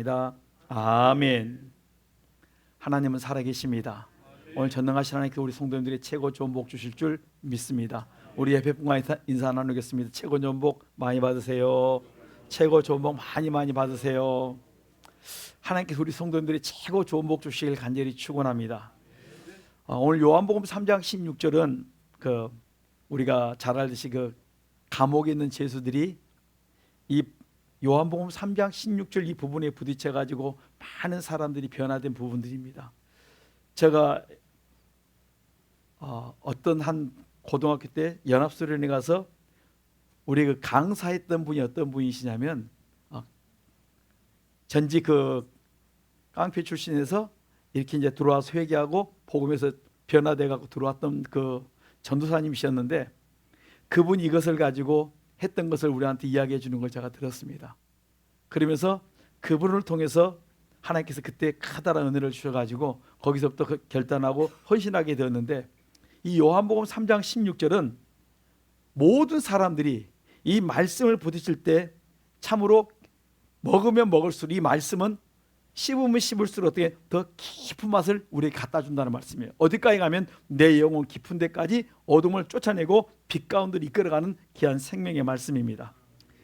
기도합나이다. 아멘. 하나님은 살아계십니다. 오늘 전능하신 하나님께 우리 성도님들이 최고 좋은 복 주실 줄 믿습니다. 우리 예배분과 인사 나누겠습니다. 최고 좋은 복 많이 받으세요. 최고 좋은 복 많이 받으세요. 하나님께서 우리 성도님들이 최고 좋은 복 주시길 간절히 축원합니다. 오늘 요한복음 3장 16절은 우리가 잘 알듯이 감옥에 있는 죄수들이 이 요한복음 3장 16절 이 부분에 부딪혀 가지고 많은 사람들이 변화된 부분들입니다. 제가 어떤 한 고등학교 때 연합수련회 가서 우리 강사했던 분이 어떤 분이시냐면 전직 깡패 출신에서 이렇게 이제 들어와서 회개하고 복음에서 변화돼 갖고 들어왔던 전도사님이셨는데, 그분이 이것을 가지고 했던 것을 우리한테 이야기해 주는 걸 제가 들었습니다. 그러면서 그분을 통해서 하나님께서 그때 커다란 은혜를 주셔가지고 거기서부터 결단하고 헌신하게 되었는데, 이 요한복음 3장 16절은 모든 사람들이 이 말씀을 부딪힐 때 참으로 먹으면 먹을수록 이 말씀은 씹으면 씹을수록 어떻게 더 깊은 맛을 우리에게 갖다 준다는 말씀이에요. 어디까지 가면 내 영혼 깊은 데까지 어둠을 쫓아내고 빛 가운데로 이끌어가는 귀한 생명의 말씀입니다.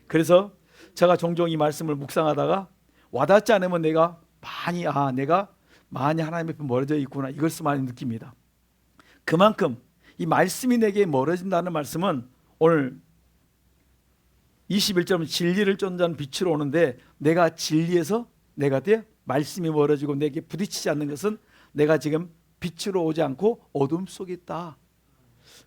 그래서 제가 종종 이 말씀을 묵상하다가 와닿지 않으면 내가 많이 하나님 앞에 멀어져 있구나, 이것을 많이 느낍니다. 그만큼 이 말씀이 내게 멀어진다는 말씀은 오늘 21절은 진리를 쫓는 빛으로 오는데, 내가 진리에서 내가 말씀이 멀어지고 내게 부딪히지 않는 것은 내가 지금 빛으로 오지 않고 어둠 속에 있다.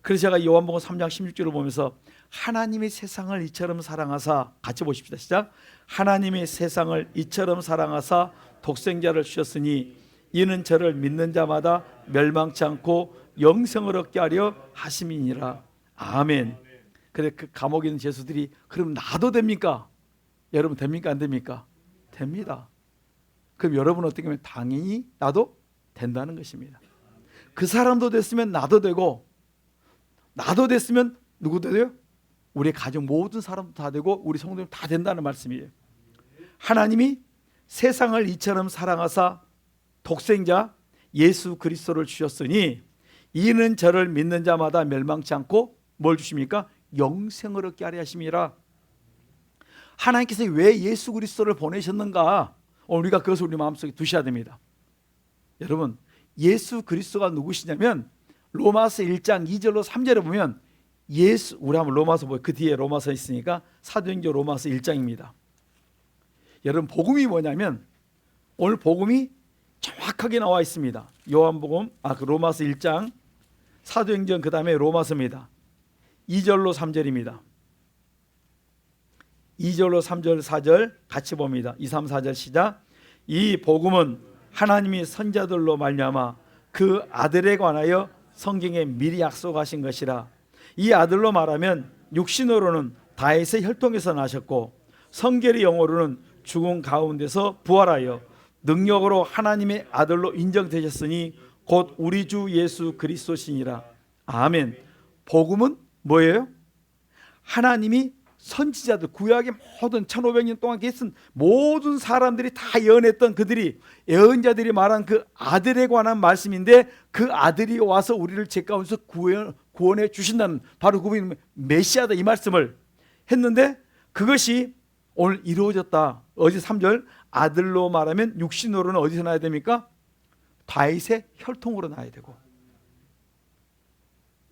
그래서 제가 요한복음 3장 16절을 보면서 하나님이 세상을 이처럼 사랑하사, 같이 보십시다. 시작. 하나님이 세상을 이처럼 사랑하사 독생자를 주셨으니 이는 저를 믿는 자마다 멸망치 않고 영생을 얻게 하려 하심이니라. 아멘. 그래, 그 감옥에 있는 죄수들이 그럼 나도 됩니까? 여러분 됩니까? 안 됩니까? 됩니다. 그럼 여러분 어떻게 하면 당연히 나도 된다는 것입니다. 그 사람도 됐으면 나도 되고, 나도 됐으면 누구도 돼요? 우리 가족 모든 사람도 다 되고 우리 성도님 다 된다는 말씀이에요. 하나님이 세상을 이처럼 사랑하사 독생자 예수 그리스도를 주셨으니 이는 저를 믿는 자마다 멸망치 않고 뭘 주십니까? 영생을 얻게 하려 하심이라. 하나님께서 왜 예수 그리스도를 보내셨는가? 우리가 그것을 우리 마음속에 두셔야 됩니다. 여러분, 예수 그리스도가 누구시냐면 로마서 1장 2절로 3절에 보면 우리 한번 로마서 그 뒤에 로마서 있으니까 사도행전 로마서 1장입니다. 여러분, 복음이 뭐냐면 오늘 복음이 정확하게 나와 있습니다. 요한복음 로마서 1장, 사도행전 그 다음에 로마서입니다. 2절로 3절입니다. 2절로 3절 4절 같이 봅니다. 2, 3, 4절 시작. 이 복음은 하나님이 선자들로 말미암아 그 아들에 관하여 성경에 미리 약속하신 것이라. 이 아들로 말하면 육신으로는 다윗의 혈통에서 나셨고 성결의 영으로는 죽은 가운데서 부활하여 능력으로 하나님의 아들로 인정되셨으니 곧 우리 주 예수 그리스도시니라. 아멘. 복음은 뭐예요? 하나님이 선지자들, 구약의 모든 1500년 동안 계신 모든 사람들이 다 예언했던 그들이, 예언자들이 말한 그 아들에 관한 말씀인데, 그 아들이 와서 우리를 죄 가운데서 구원해 주신다는, 바로 그분이 메시아다, 이 말씀을 했는데 그것이 오늘 이루어졌다. 어제 3절 아들로 말하면 육신으로는 어디서 나야 됩니까? 다윗의 혈통으로 나야 되고,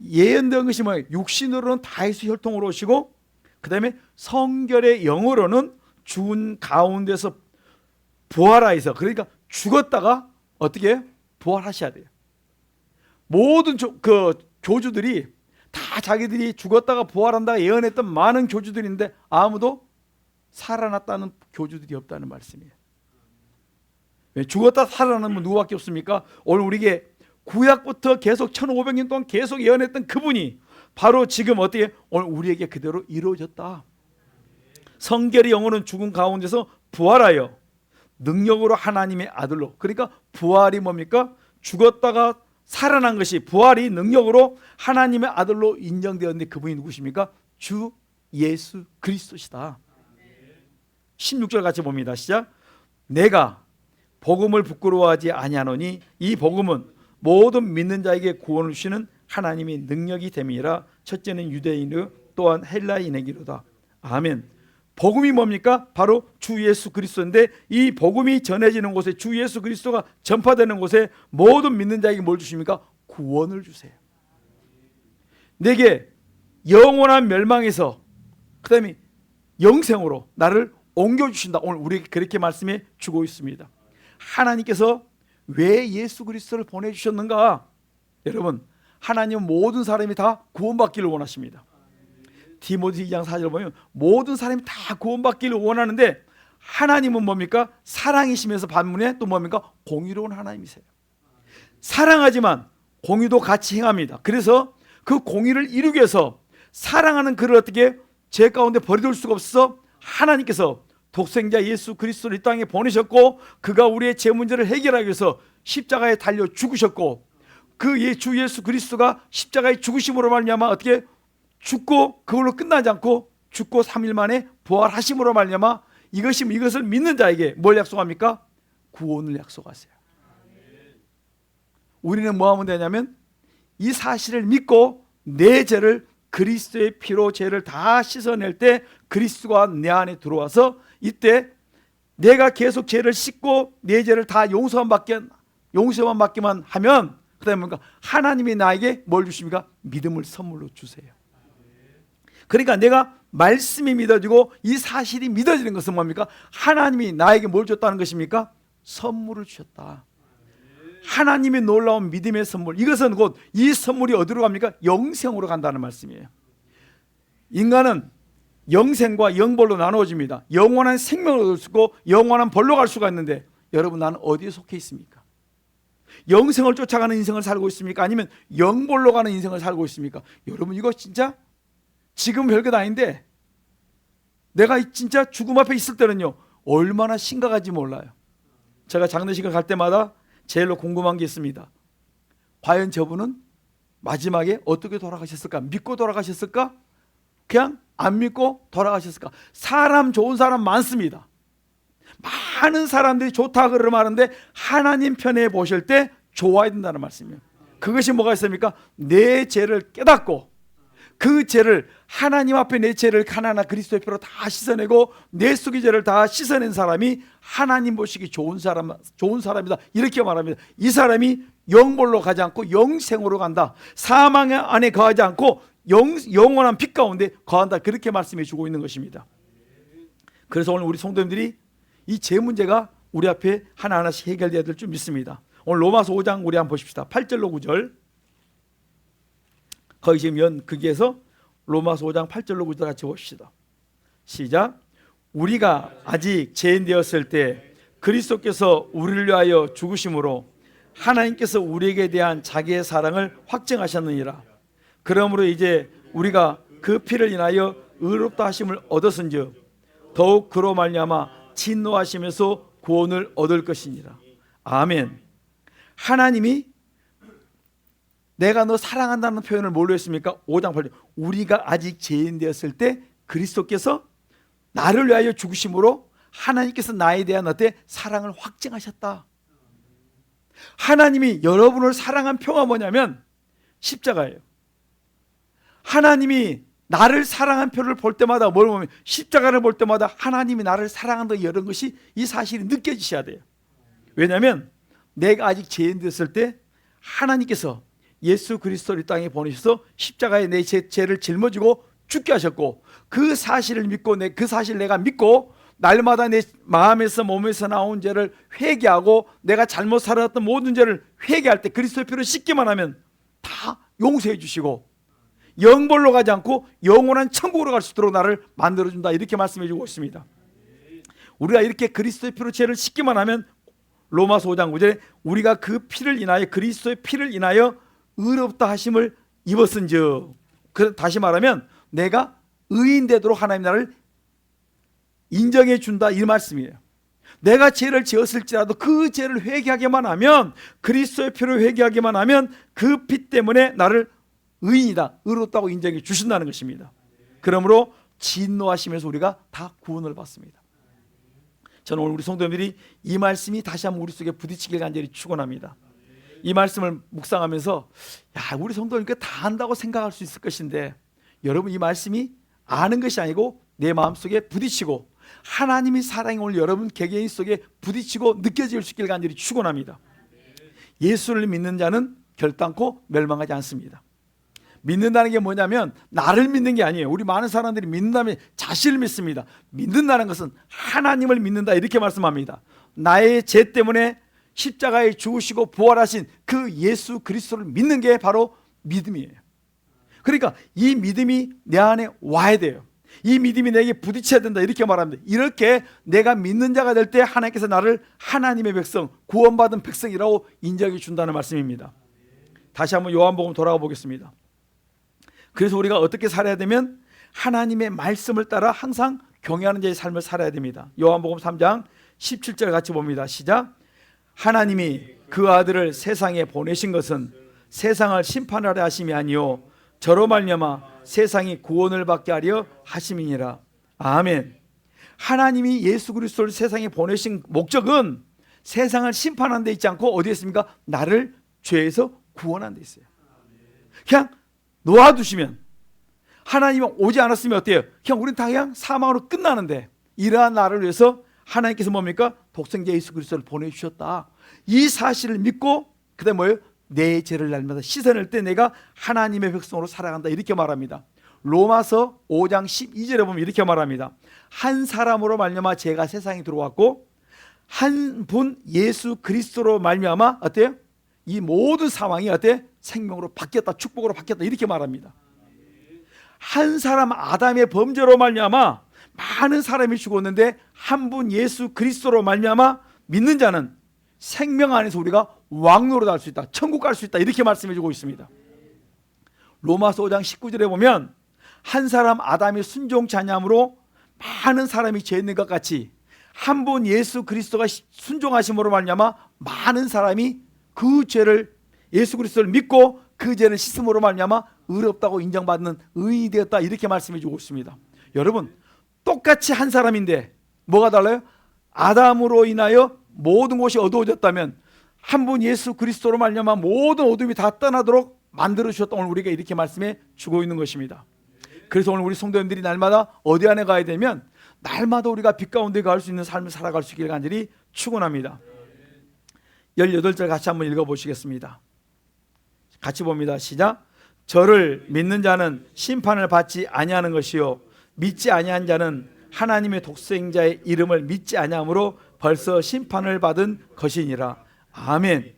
예언된 것이 뭐예요? 육신으로는 다윗의 혈통으로 오시고, 그 다음에 성결의 영으로는 죽은 가운데서 부활하여서, 그러니까 죽었다가 어떻게 해요? 부활하셔야 돼요. 모든 교주들이 다 자기들이 죽었다가 부활한다 예언했던 많은 교주들인데 아무도 살아났다는 교주들이 없다는 말씀이에요. 왜? 죽었다 살아나면 누구밖에 없습니까? 오늘 우리에게 구약부터 계속 1500년 동안 계속 예언했던 그분이 바로 지금 어떻게 오늘 우리에게 그대로 이루어졌다. 성결의 영혼은 죽은 가운데서 부활하여 능력으로 하나님의 아들로, 그러니까 부활이 뭡니까? 죽었다가 살아난 것이, 부활이 능력으로 하나님의 아들로 인정되었는데 그분이 누구십니까? 주 예수 그리스도시다. 16절 같이 봅니다. 시작. 내가 복음을 부끄러워하지 아니하노니 이 복음은 모든 믿는 자에게 구원을 주시는 하나님의 능력이 됨이라. 첫째는 유대인의 또한 헬라인에게로다. 아멘. 복음이 뭡니까? 바로 주 예수 그리스도인데, 이 복음이 전해지는 곳에, 주 예수 그리스도가 전파되는 곳에 모든 믿는 자에게 뭘 주십니까? 구원을 주세요. 내게 영원한 멸망에서 그 다음에 영생으로 나를 옮겨주신다. 오늘 우리에게 그렇게 말씀해 주고 있습니다. 하나님께서 왜 예수 그리스도를 보내주셨는가? 여러분, 하나님은 모든 사람이 다 구원받기를 원하십니다. 디모데 2장 4절 보면 모든 사람이 다 구원받기를 원하는데, 하나님은 뭡니까? 사랑이시면서 반면에 또 뭡니까? 공의로운 하나님이세요. 사랑하지만 공의도 같이 행합니다. 그래서 그 공의를 이루기 위해서 사랑하는 그를 어떻게 죄 가운데 버려둘 수가 없어서 하나님께서 독생자 예수 그리스도를 이 땅에 보내셨고, 그가 우리의 죄 문제를 해결하기 위해서 십자가에 달려 죽으셨고, 그 주 예수 그리스도가 십자가에 죽으심으로 말미암아 어떻게 죽고 그걸로 끝나지 않고 죽고 3일 만에 부활하심으로 말미암아 이것을 믿는 자에게 뭘 약속합니까? 구원을 약속하세요. 우리는 뭐 하면 되냐면 이 사실을 믿고 내 죄를 그리스도의 피로 죄를 다 씻어낼 때 그리스도가 내 안에 들어와서 이때 내가 계속 죄를 씻고 내 죄를 다 용서만 받기만 하면 그 다음에 뭔가 하나님이 나에게 뭘 주십니까? 믿음을 선물로 주세요. 그러니까 내가 말씀이 믿어지고 이 사실이 믿어지는 것은 뭡니까? 하나님이 나에게 뭘 줬다는 것입니까? 선물을 주셨다. 하나님의 놀라운 믿음의 선물, 이것은 곧 이 선물이 어디로 갑니까? 영생으로 간다는 말씀이에요. 인간은 영생과 영벌로 나누어집니다. 영원한 생명을 얻을 수 있고 영원한 벌로 갈 수가 있는데, 여러분, 나는 어디에 속해 있습니까? 영생을 쫓아가는 인생을 살고 있습니까? 아니면 영벌로 가는 인생을 살고 있습니까? 여러분, 이거 진짜 지금 별것 아닌데 내가 진짜 죽음 앞에 있을 때는요 얼마나 심각한지 몰라요. 제가 장례식을 갈 때마다 제일로 궁금한 게 있습니다. 과연 저분은 마지막에 어떻게 돌아가셨을까? 믿고 돌아가셨을까? 그냥 안 믿고 돌아가셨을까? 사람, 좋은 사람 많습니다. 많은 사람들이 좋다 그러면 하는데 하나님 편에 보실 때 좋아야 된다는 말씀이에요. 그것이 뭐가 있습니까? 내 죄를 깨닫고 그 죄를 하나님 앞에 내 죄를 하나하나 그리스도의 피로 다 씻어내고 내 속의 죄를 다 씻어낸 사람이 하나님 보시기 좋은 사람이다, 이렇게 말합니다. 이 사람이 영벌로 가지 않고 영생으로 간다. 사망 안에 거하지 않고 영원한 빛 가운데 거한다, 그렇게 말씀해 주고 있는 것입니다. 그래서 오늘 우리 성도님들이 이 죄 문제가 우리 앞에 하나하나씩 해결되어야 될 줄 믿습니다. 오늘 로마서 5장 우리 한번 보십시다. 8절로 9절. 거기 지금 거기에서 로마서 5장 8절로 9절 같이 봅시다. 시작. 우리가 아직 죄인 되었을 때 그리스도께서 우리를 위하여 죽으심으로 하나님께서 우리에게 대한 자기의 사랑을 확증하셨느니라. 그러므로 이제 우리가 그 피를 인하여 의롭다 하심을 얻었은즉 더욱 그로 말미암아 진노하심에서 구원을 얻을 것이니라. 아멘. 하나님이 내가 너 사랑한다는 표현을 뭘로 했습니까? 5장 8절. 우리가 아직 죄인 되었을 때 그리스도께서 나를 위하여 죽으심으로 하나님께서 나에 대한 어때? 사랑을 확증하셨다. 하나님이 여러분을 사랑한 표가 뭐냐면 십자가예요. 하나님이 나를 사랑한 표를 볼 때마다 뭘 보면, 십자가를 볼 때마다 하나님이 나를 사랑한다, 이런 것이 이 사실이 느껴지셔야 돼요. 왜냐하면 내가 아직 죄인 되었을 때 하나님께서 예수 그리스도를 이 땅에 보내셔서 십자가에 내 죄를 짊어지고 죽게 하셨고, 그 사실을 믿고 그 사실을 내가 믿고 날마다 내 마음에서 몸에서 나온 죄를 회개하고 내가 잘못 살았던 모든 죄를 회개할 때 그리스도의 피로 씻기만 하면 다 용서해 주시고 영벌로 가지 않고 영원한 천국으로 갈 수 있도록 나를 만들어준다, 이렇게 말씀해 주고 있습니다. 우리가 이렇게 그리스도의 피로 죄를 씻기만 하면 로마서 5장 9절에 우리가 그 피를 인하여, 그리스도의 피를 인하여 의롭다 하심을 입었은즉, 다시 말하면 내가 의인 되도록 하나님 나를 인정해 준다, 이 말씀이에요. 내가 죄를 지었을지라도 그 죄를 회개하기만 하면, 그리스도의 피로 회개하기만 하면 그 피 때문에 나를 의인이다, 의롭다고 인정해 주신다는 것입니다. 그러므로 진노하시면서 우리가 다 구원을 받습니다. 저는 오늘 우리 성도님들이 이 말씀이 다시 한번 우리 속에 부딪히길 간절히 축원합니다. 이 말씀을 묵상하면서 야, 우리 성도님께 다 안다고 생각할 수 있을 것인데 여러분 이 말씀이 아는 것이 아니고 내 마음속에 부딪히고 하나님의 사랑이 오늘 여러분 개개인 속에 부딪히고 느껴질 수 있길 간절히 축원합니다. 예수를 믿는 자는 결단코 멸망하지 않습니다. 믿는다는 게 뭐냐면 나를 믿는 게 아니에요. 우리 많은 사람들이 믿는다면 자신을 믿습니다. 믿는다는 것은 하나님을 믿는다 이렇게 말씀합니다. 나의 죄 때문에 십자가에 죽으시고 부활하신 그 예수 그리스도를 믿는 게 바로 믿음이에요. 그러니까 이 믿음이 내 안에 와야 돼요. 이 믿음이 내게 부딪혀야 된다 이렇게 말합니다. 이렇게 내가 믿는 자가 될 때 하나님께서 나를 하나님의 백성, 구원받은 백성이라고 인정해 준다는 말씀입니다. 다시 한번 요한복음 돌아가 보겠습니다. 그래서 우리가 어떻게 살아야 되면 하나님의 말씀을 따라 항상 경외하는 자의 삶을 살아야 됩니다. 요한복음 3장 17절 같이 봅니다. 시작. 하나님이 그 아들을 세상에 보내신 것은 세상을 심판하려 하심이 아니요 저로 말미암아 세상이 구원을 받게 하려 하심이니라. 아멘. 하나님이 예수 그리스도를 세상에 보내신 목적은 세상을 심판하는 데 있지 않고 어디에 있습니까? 나를 죄에서 구원하는 데 있어요. 그냥 놓아두시면 하나님이 오지 않았으면 어때요? 우리는 다 그냥 사망으로 끝나는데 이러한 나를 위해서 하나님께서 뭡니까? 독생자 예수 그리스도를 보내주셨다. 이 사실을 믿고 그 다음에 뭐예요? 내 죄를 날마다 씻어낼 때 내가 하나님의 백성으로 살아간다 이렇게 말합니다. 로마서 5장 12절에 보면 이렇게 말합니다. 한 사람으로 말미암아 죄가 세상에 들어왔고 한 분 예수 그리스도로 말미암아 어때요? 이 모든 상황이 어때요? 생명으로 바뀌었다, 축복으로 바뀌었다 이렇게 말합니다. 한 사람 아담의 범죄로 말미암아 많은 사람이 죽었는데 한 분 예수 그리스도로 말미암아 믿는 자는 생명 안에서 우리가 왕노릇 할 수 있다, 천국 갈 수 있다 이렇게 말씀해 주고 있습니다. 로마서 5장 19절에 보면 한 사람 아담이 순종치 아니함으로 많은 사람이 죄 있는 것 같이 한 분 예수 그리스도가 순종하심으로 말미암아 많은 사람이 그 죄를 예수 그리스도를 믿고 그 죄는 씻음으로 말미암아 의롭다고 인정받는 의인이 되었다 이렇게 말씀해 주고 있습니다. 여러분 똑같이 한 사람인데 뭐가 달라요? 아담으로 인하여 모든 것이 어두워졌다면 한 분 예수 그리스도로 말미암아 모든 어둠이 다 떠나도록 만들어 주셨다. 오늘 우리가 이렇게 말씀해 주고 있는 것입니다. 그래서 오늘 우리 성도님들이 날마다 어디 안에 가야 되면 날마다 우리가 빛 가운데 갈 수 있는 삶을 살아갈 수 있기를 간절히 축원합니다. 18절 같이 한번 읽어보시겠습니다. 같이 봅니다. 시작. 저를 믿는 자는 심판을 받지 아니하는 것이요 믿지 아니한 자는 하나님의 독생자의 이름을 믿지 아니함으로 벌써 심판을 받은 것이니라. 아멘.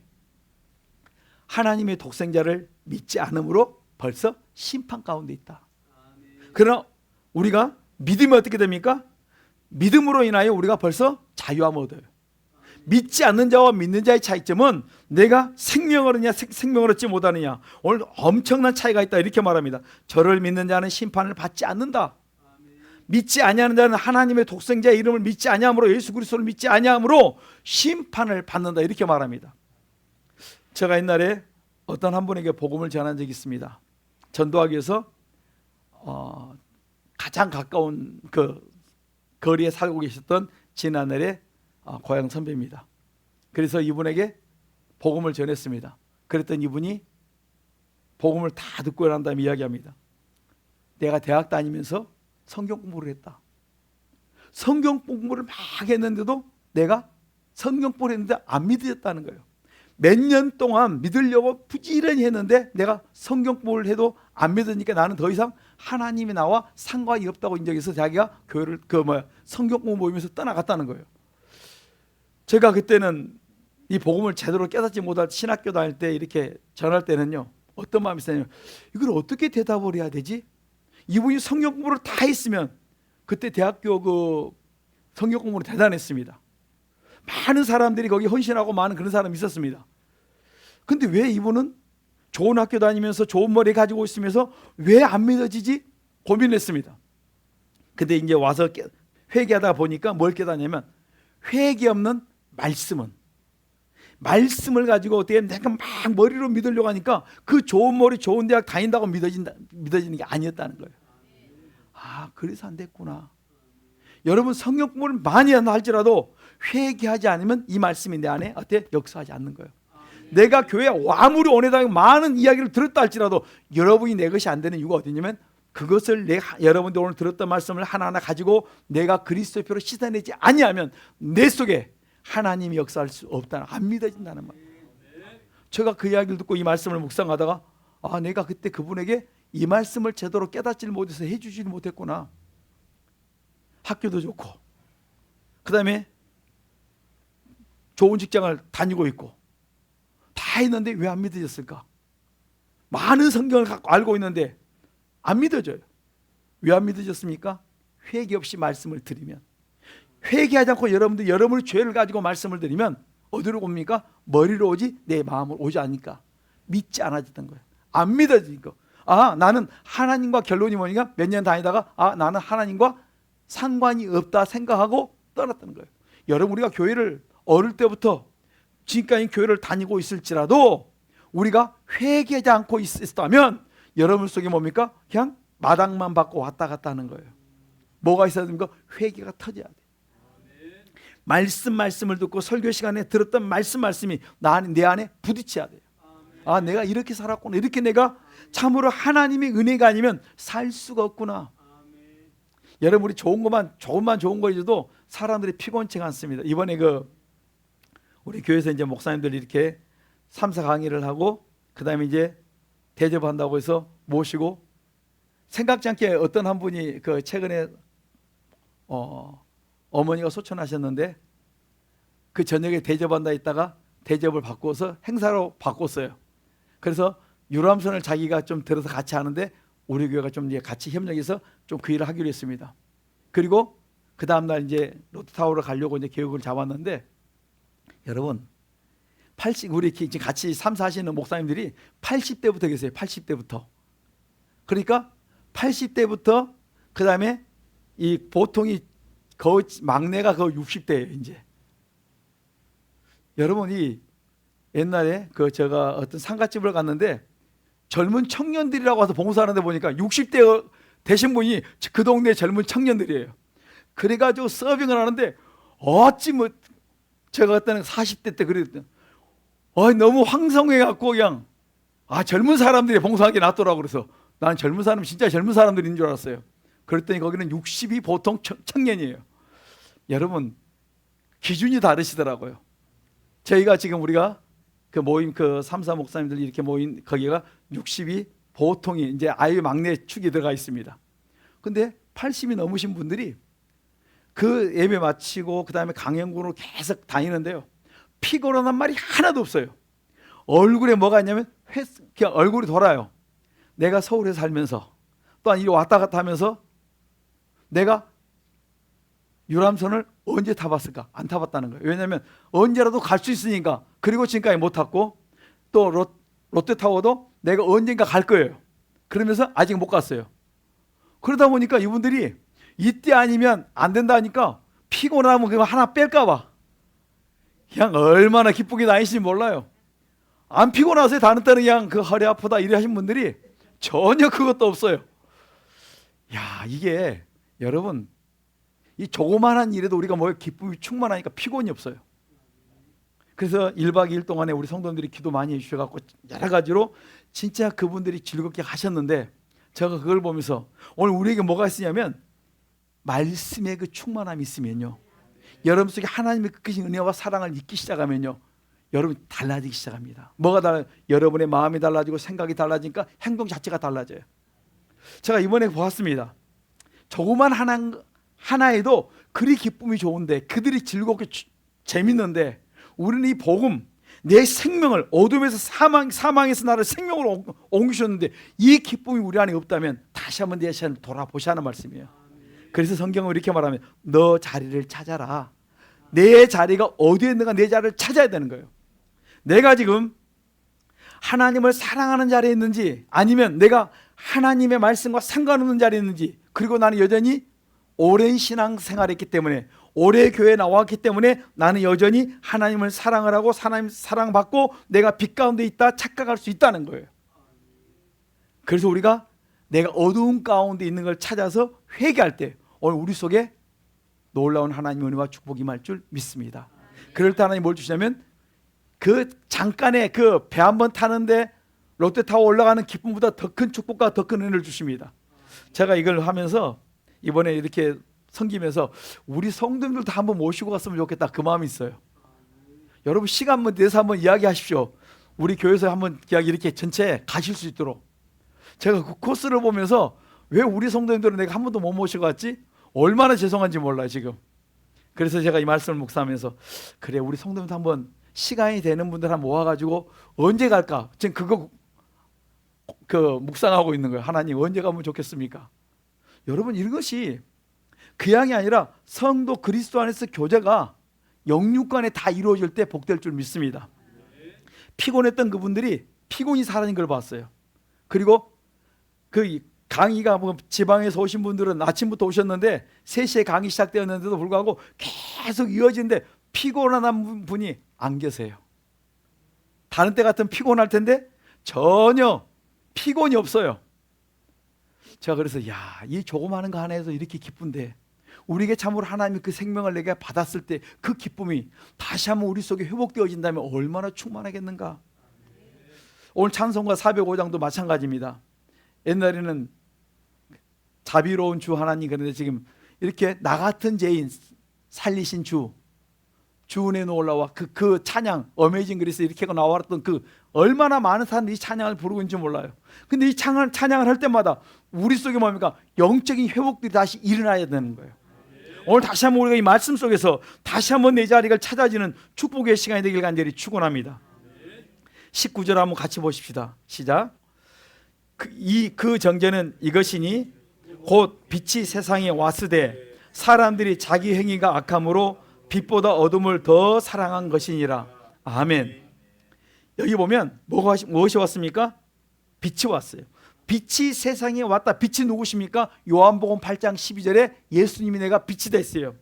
하나님의 독생자를 믿지 않음으로 벌써 심판 가운데 있다. 그러나 우리가 믿으면 어떻게 됩니까? 믿음으로 인하여 우리가 벌써 자유함을 얻어요. 믿지 않는 자와 믿는 자의 차이점은 내가 생명을 얻느냐 생명을 얻지 못하느냐, 오늘 엄청난 차이가 있다 이렇게 말합니다. 저를 믿는 자는 심판을 받지 않는다. 믿지 아니하는 자는 하나님의 독생자의 이름을 믿지 아니함으로, 예수 그리스도를 믿지 아니함으로 심판을 받는다 이렇게 말합니다. 제가 옛날에 어떤 한 분에게 복음을 전한 적이 있습니다. 전도하기 위해서 가장 가까운 그 거리에 살고 계셨던 지난날의 고향 선배입니다. 그래서 이분에게 복음을 전했습니다. 그랬더니 이분이 복음을 다 듣고 난 다음에 이야기합니다. 내가 대학 다니면서 성경 공부를 했다. 성경 공부를 막 했는데도 내가 성경 공부를 했는데 안 믿어졌다는 거예요. 몇 년 동안 믿으려고 부지런히 했는데 내가 성경 공부를 해도 안 믿으니까 나는 더 이상 하나님이 나와 상관이 없다고 인정해서 자기가 교회를 성경 공부 모임에서 떠나갔다는 거예요. 제가 그때는 이 복음을 제대로 깨닫지 못할 신학교 다닐 때 이렇게 전할 때는요, 어떤 마음이 있었냐면 이걸 어떻게 대답을 해야 되지? 이분이 성경 공부를 다 했으면, 그때 대학교 그 성경 공부는 대단했습니다. 많은 사람들이 거기 헌신하고 많은 그런 사람이 있었습니다. 근데 왜 이분은 좋은 학교 다니면서 좋은 머리 가지고 있으면서 왜 안 믿어지지? 고민했습니다. 근데 이제 와서 회개하다 보니까 뭘 깨닫냐면, 회개 없는 말씀을 가지고 어떻게 내가 막 머리로 믿으려고 하니까 그 좋은 머리 좋은 대학 다닌다고 믿어지는 게 아니었다는 거예요. 아, 그래서 안 됐구나. 여러분 성경 공부를 많이 한다 할지라도 회개하지 않으면 이 말씀이 내 안에 어때? 역사하지 않는 거예요. 내가 교회에 아무리 오래다니고 많은 이야기를 들었다 할지라도 여러분이 내 것이 안 되는 이유가 어디냐면 그것을 여러분들 오늘 들었던 말씀을 하나하나 가지고 내가 그리스도의 피로 씻어내지 아니하면 내 속에 하나님이 역사할 수 없다는, 안 믿어진다는 말. 제가 그 이야기를 듣고 이 말씀을 묵상하다가 내가 그때 그분에게 이 말씀을 제대로 깨닫지 못해서 해주지 못했구나. 학교도 좋고 그 다음에 좋은 직장을 다니고 있고 다 했는데 왜 안 믿어졌을까? 많은 성경을 갖고 알고 있는데 안 믿어져요. 왜 안 믿어졌습니까? 회개 없이 말씀을 드리면, 회개하지 않고 여러분의 죄를 가지고 말씀을 드리면 어디로 옵니까? 머리로 오지 내 마음으로 오지 않으니까 믿지 않아졌던 거예요. 안 믿어지니까 나는 하나님과 결론이 뭐니까 몇 년 다니다가 나는 하나님과 상관이 없다 생각하고 떠났다는 거예요. 여러분, 우리가 교회를 어릴 때부터 지금까지 교회를 다니고 있을지라도 우리가 회개하지 않고 있었다면 여러분 속에 뭡니까? 그냥 마당만 받고 왔다 갔다 하는 거예요. 뭐가 있어야 됩니까? 회개가 터져야 돼요. 말씀을 듣고 설교 시간에 들었던 말씀이 내 안에 부딪혀야 돼요. 내가 이렇게 살았구나, 이렇게 내가 참으로 하나님의 은혜가 아니면 살 수가 없구나. 여러분, 우리 좋은 거 잊어도 사람들이 피곤치가 않습니다. 이번에 우리 교회에서 이제 목사님들 이렇게 3사 강의를 하고 그 다음에 이제 대접한다고 해서 모시고, 생각지 않게 어떤 한 분이 최근에 어머니가 소천하셨는데 그 저녁에 대접한다 있다가 대접을 바꿔서 행사로 바꿨어요. 그래서 유람선을 자기가 좀 들어서 같이 하는데 우리 교회가 좀 이제 같이 협력해서 좀 그 일을 하기로 했습니다. 그리고 그 다음날 이제 롯데타워로 가려고 이제 계획을 잡았는데, 여러분 우리 지금 같이 3사 하시는 목사님들이 80대부터 계세요. 80대부터. 그러니까 80대부터 그 다음에 이 보통이 막내가 60대예요. 이제 여러분이 옛날에 제가 어떤 상가집을 갔는데 젊은 청년들이라고 와서 봉사하는데 보니까 60대 되신 분이 그 동네 젊은 청년들이에요. 그래가지고 서빙을 하는데 어찌 제가 그때는 40대 때 그랬더니 너무 황성해갖고 그냥 젊은 사람들이 봉사하기 낫더라고. 그래서 나는 젊은 사람 진짜 젊은 사람들인 줄 알았어요. 그랬더니 거기는 60이 보통 청년이에요. 여러분, 기준이 다르시더라고요. 저희가 지금 우리가 그 모임 3사 목사님들 이렇게 모인 거기가 60이 보통이 이제 아예 막내 축이 들어가 있습니다. 근데 80이 넘으신 분들이 그 예배 마치고 그 다음에 강연군으로 계속 다니는데요, 피곤한 말이 하나도 없어요. 얼굴에 뭐가 있냐면 그냥 얼굴이 돌아요. 내가 서울에 살면서 또한 이리 왔다 갔다 하면서 내가 유람선을 언제 타봤을까? 안 타봤다는 거예요. 왜냐하면 언제라도 갈 수 있으니까. 그리고 지금까지 못 탔고, 또 롯데타워도 내가 언젠가 갈 거예요. 그러면서 아직 못 갔어요. 그러다 보니까 이분들이 이때 아니면 안 된다니까 피곤하면 그거 하나 뺄까 봐 그냥 얼마나 기쁘게 다니시는지 몰라요. 안 피곤하세요? 다른 때는 그냥 허리 아프다 이래 하신 분들이 전혀 그것도 없어요. 이게 여러분, 이 조그만한 일에도 우리가 기쁨이 충만하니까 피곤이 없어요. 그래서 1박 2일 동안에 우리 성도님들이 기도 많이 해주셔서 여러 가지로 진짜 그분들이 즐겁게 하셨는데, 제가 그걸 보면서 오늘 우리에게 뭐가 있으냐면 말씀의 그 충만함이 있으면요, 여러분 속에 하나님의 그 크신 은혜와 사랑을 잊기 시작하면요, 여러분 달라지기 시작합니다. 뭐가 달라요? 여러분의 마음이 달라지고 생각이 달라지니까 행동 자체가 달라져요. 제가 이번에 보았습니다. 조그만 하나에도 그리 기쁨이 좋은데, 그들이 즐겁게 재밌는데, 우리는 이 복음, 내 생명을 어둠에서 사망에서 나를 생명으로 옮기셨는데 이 기쁨이 우리 안에 없다면 다시 한번 돌아보시라는 말씀이에요. 그래서 성경은 이렇게 말하면 너 자리를 찾아라. 내 자리가 어디에 있는가, 내 자리를 찾아야 되는 거예요. 내가 지금 하나님을 사랑하는 자리에 있는지, 아니면 내가 하나님의 말씀과 상관없는 자리에 있는지, 그리고 나는 여전히 오랜 신앙생활을 했기 때문에, 오래 교회에 나왔기 때문에 나는 여전히 하나님을 사랑을 하고 하나님 사랑받고 내가 빛 가운데 있다 착각할 수 있다는 거예요. 그래서 우리가 내가 어두운 가운데 있는 걸 찾아서 회개할 때 오늘 우리 속에 놀라운 하나님의 은혜와 축복이 임할 줄 믿습니다. 그럴 때 하나님 뭘 주시냐면 그 잠깐의 그 배 한 번 타는데 롯데타워 올라가는 기쁨보다 더 큰 축복과 더 큰 은혜를 주십니다. 제가 이걸 하면서 이번에 이렇게 섬기면서 우리 성도님들도 한번 모시고 갔으면 좋겠다, 그 마음이 있어요. 여러분 시간 내서 한번 이야기하십시오. 우리 교회에서 한번 이렇게 전체 가실 수 있도록. 제가 그 코스를 보면서 왜 우리 성도님들은 내가 한 번도 못 모시고 갔지? 얼마나 죄송한지 몰라요 지금. 그래서 제가 이 말씀을 묵상하면서 그래, 우리 성도님들 한번 시간이 되는 분들 한번 모아가지고 언제 갈까? 지금 그거 묵상하고 있는 거예요. 하나님 언제 가면 좋겠습니까? 여러분 이것이 그양이 아니라 성도 그리스도 안에서 교제가 영육간에 다 이루어질 때 복될 줄 믿습니다. 피곤했던 그분들이 피곤이 사라진 걸 봤어요. 그리고 그 강의가 지방에서 오신 분들은 아침부터 오셨는데 3시에 강의 시작되었는데도 불구하고 계속 이어지는데 피곤한 분이 안 계세요. 다른 때 같으면 피곤할 텐데 전혀 피곤이 없어요. 제가 그래서 이 조그마한 거 하나에서 이렇게 기쁜데 우리에게 참으로 하나님이 그 생명을 내게 받았을 때 그 기쁨이 다시 한번 우리 속에 회복되어진다면 얼마나 충만하겠는가. 오늘 찬송가 405장도 마찬가지입니다. 옛날에는 자비로운 주 하나님, 그런데 지금 이렇게 나 같은 죄인 살리신 주 은혜 놀라와 그 찬양 어메이징 그리스 이렇게 나왔던 그 얼마나 많은 사람들이 이 찬양을 부르고 있는지 몰라요. 근데 이 찬양을 할 때마다 우리 속에 뭡니까? 영적인 회복들이 다시 일어나야 되는 거예요. 오늘 다시 한번 우리가 이 말씀 속에서 다시 한번 내 자리를 찾아지는 축복의 시간이 되길 간절히 축원합니다. 19절 한번 같이 보십시다. 시작. 그 정죄는 이것이니 곧 빛이 세상에 왔으되 사람들이 자기 행위가 악함으로 빛보다 어둠을 더 사랑한 것이니라. 아멘. 여기 보면 무엇이 왔습니까? 빛이 왔어요. 빛이 세상에 왔다. 빛이 누구십니까? 요한복음 8장 12절에 예수님이 내가 빛이 됐어요.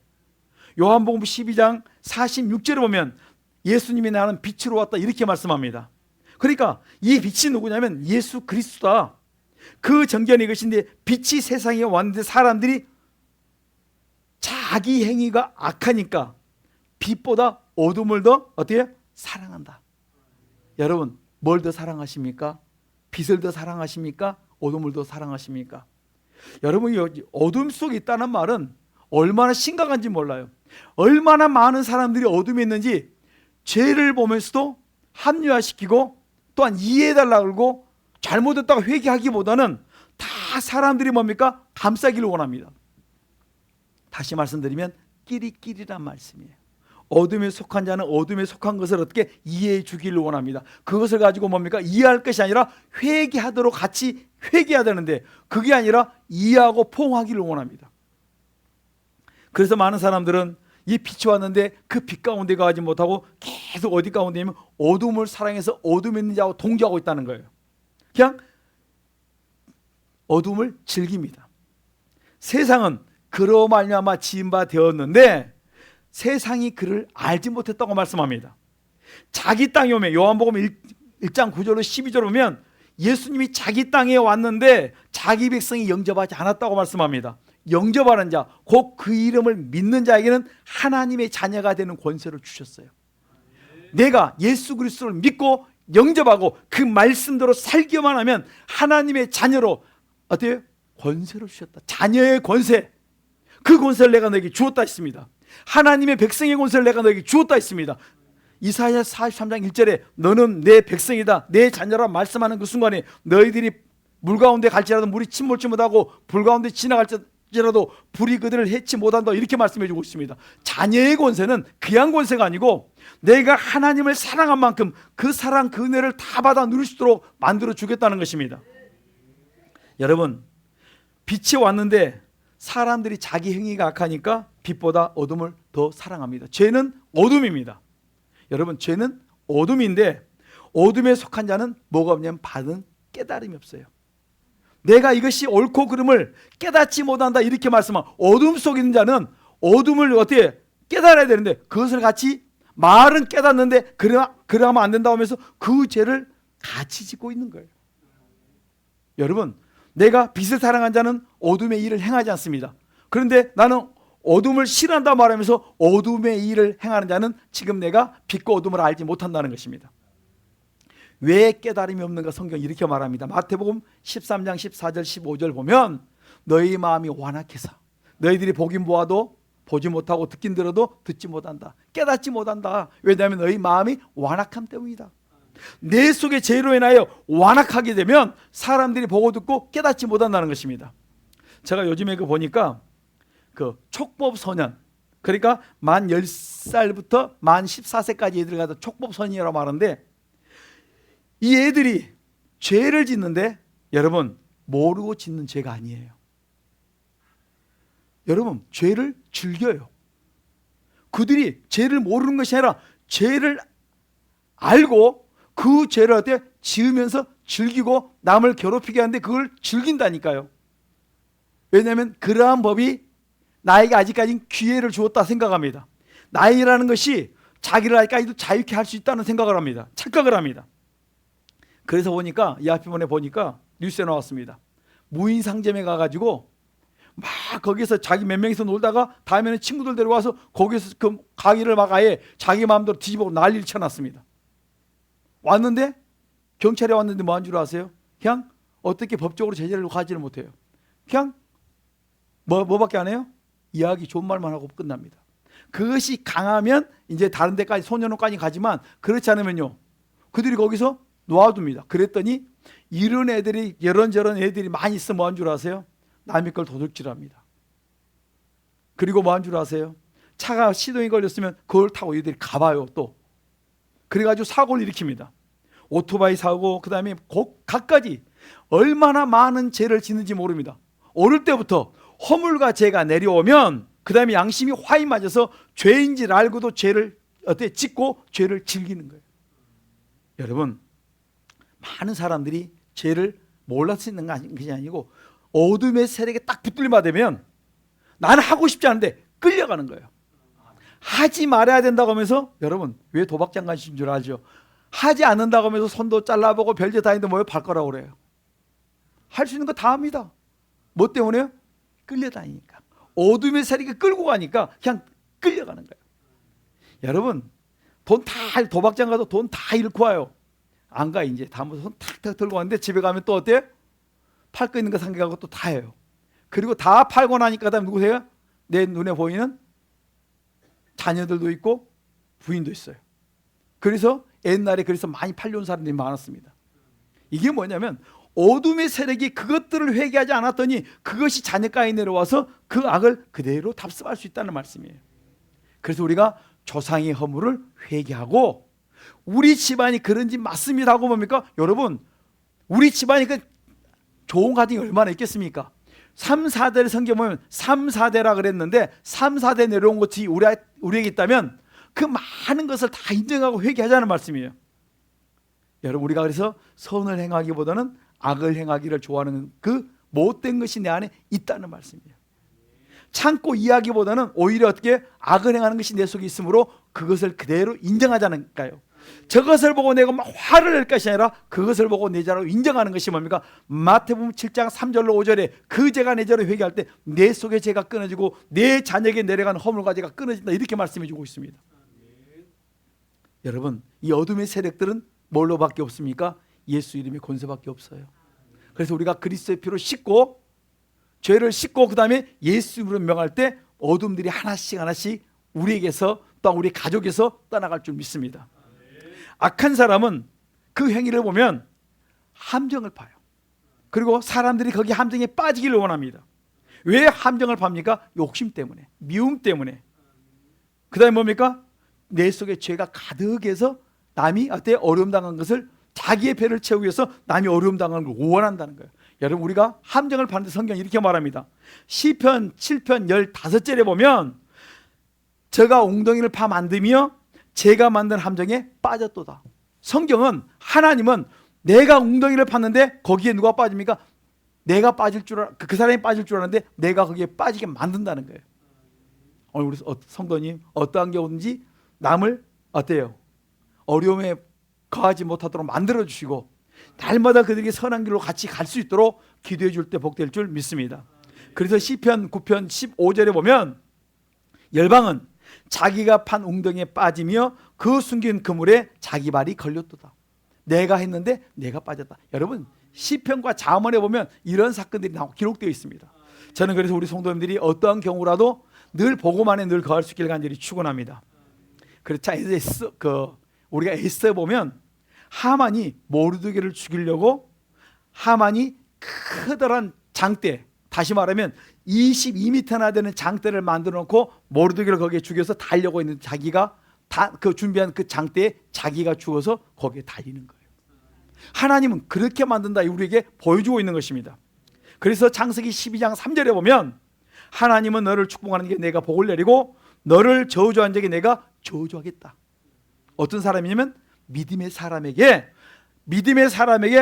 요한복음 12장 46절에 보면 예수님이 나는 빛으로 왔다 이렇게 말씀합니다. 그러니까 이 빛이 누구냐면 예수 그리스도다. 그 정견이 이것인데 빛이 세상에 왔는데 사람들이 자기 행위가 악하니까 빛보다 어둠을 더 어떻게 사랑한다. 여러분 뭘 더 사랑하십니까? 빛을 더 사랑하십니까? 어둠을 더 사랑하십니까? 여러분 어둠 속에 있다는 말은 얼마나 심각한지 몰라요. 얼마나 많은 사람들이 어둠에 있는지 죄를 보면서도 합리화시키고 또한 이해해달라고 그러고 잘못했다고 회개하기보다는 다 사람들이 뭡니까? 감싸기를 원합니다. 다시 말씀드리면 끼리끼리란 말씀이에요. 어둠에 속한 자는 어둠에 속한 것을 어떻게 이해해 주기를 원합니다. 그것을 가지고 뭡니까? 이해할 것이 아니라 회개하도록 같이 회개해야 되는데 그게 아니라 이해하고 포용하기를 원합니다. 그래서 많은 사람들은 이 빛이 왔는데 그 빛 가운데 가지 못하고 계속 어디 가운데 있냐면 어둠을 사랑해서 어둠에 있는 자하고 동조하고 있다는 거예요. 그냥 어둠을 즐깁니다. 세상은 그로 말미암아 지은 바 되었는데 세상이 그를 알지 못했다고 말씀합니다. 자기 땅에 오면 요한복음 1장 9절로 12절 보면 예수님이 자기 땅에 왔는데 자기 백성이 영접하지 않았다고 말씀합니다. 영접하는 자, 곧 그 이름을 믿는 자에게는 하나님의 자녀가 되는 권세를 주셨어요. 내가 예수 그리스도를 믿고 영접하고 그 말씀대로 살기만 하면 하나님의 자녀로 어때요? 권세를 주셨다. 자녀의 권세, 그 권세를 내가 너에게 주었다 했습니다. 하나님의 백성의 권세를 내가 너에게 주었다 했습니다. 이사야 43장 1절에 너는 내 백성이다, 내 자녀라 말씀하는 그 순간에 너희들이 물 가운데 갈지라도 물이 침몰지 못하고 불 가운데 지나갈지라도 불이 그들을 해치 못한다 이렇게 말씀해 주고 있습니다. 자녀의 권세는 그냥 권세가 아니고 내가 하나님을 사랑한 만큼 그 사랑 그 은혜를 다 받아 누릴 수 있도록 만들어 주겠다는 것입니다. 여러분 빛이 왔는데 사람들이 자기 행위가 악하니까 빛보다 어둠을 더 사랑합니다. 죄는 어둠입니다. 여러분 죄는 어둠인데 어둠에 속한 자는 뭐가 없냐면 받은 깨달음이 없어요. 내가 이것이 옳고 그름을 깨닫지 못한다 이렇게 말씀한 어둠 속에 있는 자는 어둠을 어떻게 깨달아야 되는데 그것을 같이 말은 깨닫는데 그러면 안 된다고 하면서 그 죄를 같이 짓고 있는 거예요. 여러분 내가 빛을 사랑한 자는 어둠의 일을 행하지 않습니다. 그런데 나는 어둠을 싫어한다 말하면서 어둠의 일을 행하는 자는 지금 내가 빛과 어둠을 알지 못한다는 것입니다. 왜 깨달음이 없는가 성경이 이렇게 말합니다. 마태복음 13장 14절 15절 보면 너희 마음이 완악해서 너희들이 보긴 보아도 보지 못하고 듣긴 들어도 듣지 못한다. 깨닫지 못한다. 왜냐하면 너희 마음이 완악함 때문이다. 내 속에 죄로 인하여 완악하게 되면 사람들이 보고 듣고 깨닫지 못한다는 것입니다. 제가 요즘에 보니까 촉법 소년, 그러니까 만 10살부터 만 14세까지 애들 갖다 촉법 소년이라고 말하는데, 이 애들이 죄를 짓는데 여러분 모르고 짓는 죄가 아니에요. 여러분 죄를 즐겨요. 그들이 죄를 모르는 것이 아니라 죄를 알고 그 죄를 어때 지으면서 즐기고 남을 괴롭히게 하는데 그걸 즐긴다니까요. 왜냐하면 그러한 법이 나에게 아직까지 기회를 주었다 생각합니다. 나이라는 것이 자기를 아직까지도 자유케 할 수 있다는 생각을 합니다. 착각을 합니다. 그래서 보니까 이 앞에 보니까 뉴스에 나왔습니다. 무인 상점에 가가지고 막 거기서 자기 몇 명이서 놀다가 다음에는 친구들 데려와서 거기서 그 가게를 막 아예 자기 마음대로 뒤집어 난리를 쳐놨습니다. 왔는데 경찰에 왔는데 뭐 한 줄 아세요? 그냥 어떻게 법적으로 제재를 가지를 못해요. 그냥 뭐밖에 안 해요? 이야기 좋은 말만 하고 끝납니다. 그것이 강하면 이제 다른 데까지 소년원까지 가지만 그렇지 않으면요 그들이 거기서 놓아둡니다. 그랬더니 이런 애들이 이런저런 애들이 많이 있으면 뭐 한 줄 아세요? 남의 걸 도둑질합니다. 그리고 뭐 한 줄 아세요? 차가 시동이 걸렸으면 그걸 타고 얘들이 가봐요. 또 그래가지고 사고를 일으킵니다. 오토바이 사고, 그 다음에 각가지 얼마나 많은 죄를 짓는지 모릅니다. 어릴 때부터 허물과 죄가 내려오면 그 다음에 양심이 화이 맞아서 죄인지를 알고도 죄를 짓고 죄를 즐기는 거예요. 여러분 많은 사람들이 죄를 몰라서 있는 것이 아니고 어둠의 세력에 딱 붙들리게 되면 나는 하고 싶지 않은데 끌려가는 거예요. 하지 말아야 된다고 하면서, 여러분 왜 도박장난치는 줄 알죠? 하지 않는다고 하면서 손도 잘라보고 별짓 다 했는데 뭐예요? 발가락으로 그래요. 할 수 있는 거 다 합니다. 뭐 때문에요? 끌려다니니까. 어둠의 세력이 끌고 가니까 그냥 끌려가는 거예요. 여러분 돈 다 도박장 가서 돈 다 잃고 와요. 안 가. 이제 다음부터 손 탁탁 들고 왔는데 집에 가면 또 어때요? 팔 거 있는 거 상기하고 또 다 해요. 그리고 다 팔고 나니까 그다음 누구세요? 내 눈에 보이는 자녀들도 있고 부인도 있어요. 그래서 옛날에 그래서 많이 팔려온 사람들이 많았습니다. 이게 뭐냐면 어둠의 세력이 그것들을 회개하지 않았더니 그것이 자녀까지 내려와서 그 악을 그대로 답습할 수 있다는 말씀이에요. 그래서 우리가 조상의 허물을 회개하고 우리 집안이 그런 집 맞습니다 하고 뭡니까? 여러분 우리 집안이 그 좋은 가정이 얼마나 있겠습니까? 3, 4대를 성경 보면 3, 4대라 그랬는데 3, 4대 내려온 것이 우리에게 있다면 그 많은 것을 다 인정하고 회개하자는 말씀이에요. 여러분 우리가 그래서 선을 행하기보다는 악을 행하기를 좋아하는 그 못된 것이 내 안에 있다는 말씀이에요. 참고 이해하기보다는 오히려 어떻게 악을 행하는 것이 내 속에 있으므로 그것을 그대로 인정하자니까요. 저것을 보고 내가 막 화를 낼 것이 아니라 그것을 보고 내 죄라고 인정하는 것이 뭡니까? 마태복음 7장 3절로 5절에 그 죄가 내 죄로 회개할 때 내 속의 죄가 끊어지고 내 자녀에게 내려간 허물과 죄가 끊어진다, 이렇게 말씀해 주고 있습니다. 여러분 이 어둠의 세력들은 뭘로밖에 없습니까? 예수 이름의 권세밖에 없어요. 그래서 우리가 그리스도의 피로 씻고 죄를 씻고 그 다음에 예수 이름으로 명할 때 어둠들이 하나씩 하나씩 우리에게서 또 우리 가족에서 떠나갈 줄 믿습니다. 악한 사람은 그 행위를 보면 함정을 파요. 그리고 사람들이 거기 함정에 빠지기를 원합니다. 왜 함정을 팝니까? 욕심 때문에, 미움 때문에. 그 다음에 뭡니까? 내 속에 죄가 가득해서 남이 어때 어려움 당한 것을 자기의 배를 채우기 위해서 남이 어려움 당하는 걸 원한다는 거예요. 여러분 우리가 함정을 파는데 성경이 이렇게 말합니다. 시편 7편 15절에 보면 저가 웅덩이를 파 만들며 제가 만든 함정에 빠졌도다. 성경은 하나님은 내가 웅덩이를 팠는데 거기에 누가 빠집니까? 내가 빠질 줄 그 사람이 빠질 줄 알았는데 내가 거기에 빠지게 만든다는 거예요. 오늘 우리 성도님 어떠한 경우든지 남을 어때요? 어려움에 거하지 못하도록 만들어 주시고 날마다 그들에게 선한 길로 같이 갈 수 있도록 기도해 줄 때 복될 줄 믿습니다. 그래서 시편 9편 15절에 보면 열방은 자기가 판 웅덩이에 빠지며 그 숨긴 그물에 자기 발이 걸렸도다. 내가 했는데 내가 빠졌다. 여러분 시편과 잠언에 보면 이런 사건들이 기록되어 있습니다. 저는 그래서 우리 성도님들이 어떠한 경우라도 늘 복음만에 늘 거할 수 있기를 간절히 축원합니다. 그래서 우리가 에스더에 보면 하만이 모르드게를 죽이려고 하만이 커다란 장대, 다시 말하면 22m나 되는 장대를 만들어 놓고 모르드게를 거기에 죽여서 달려고 있는 자기가 그 준비한 그 장대에 자기가 죽어서 거기에 달리는 거예요. 하나님은 그렇게 만든다 우리에게 보여주고 있는 것입니다. 그래서 창세기 12장 3절에 보면 하나님은 너를 축복하는 게 내가 복을 내리고 너를 저주한 적에 내가 저주하겠다. 어떤 사람이냐면 믿음의 사람에게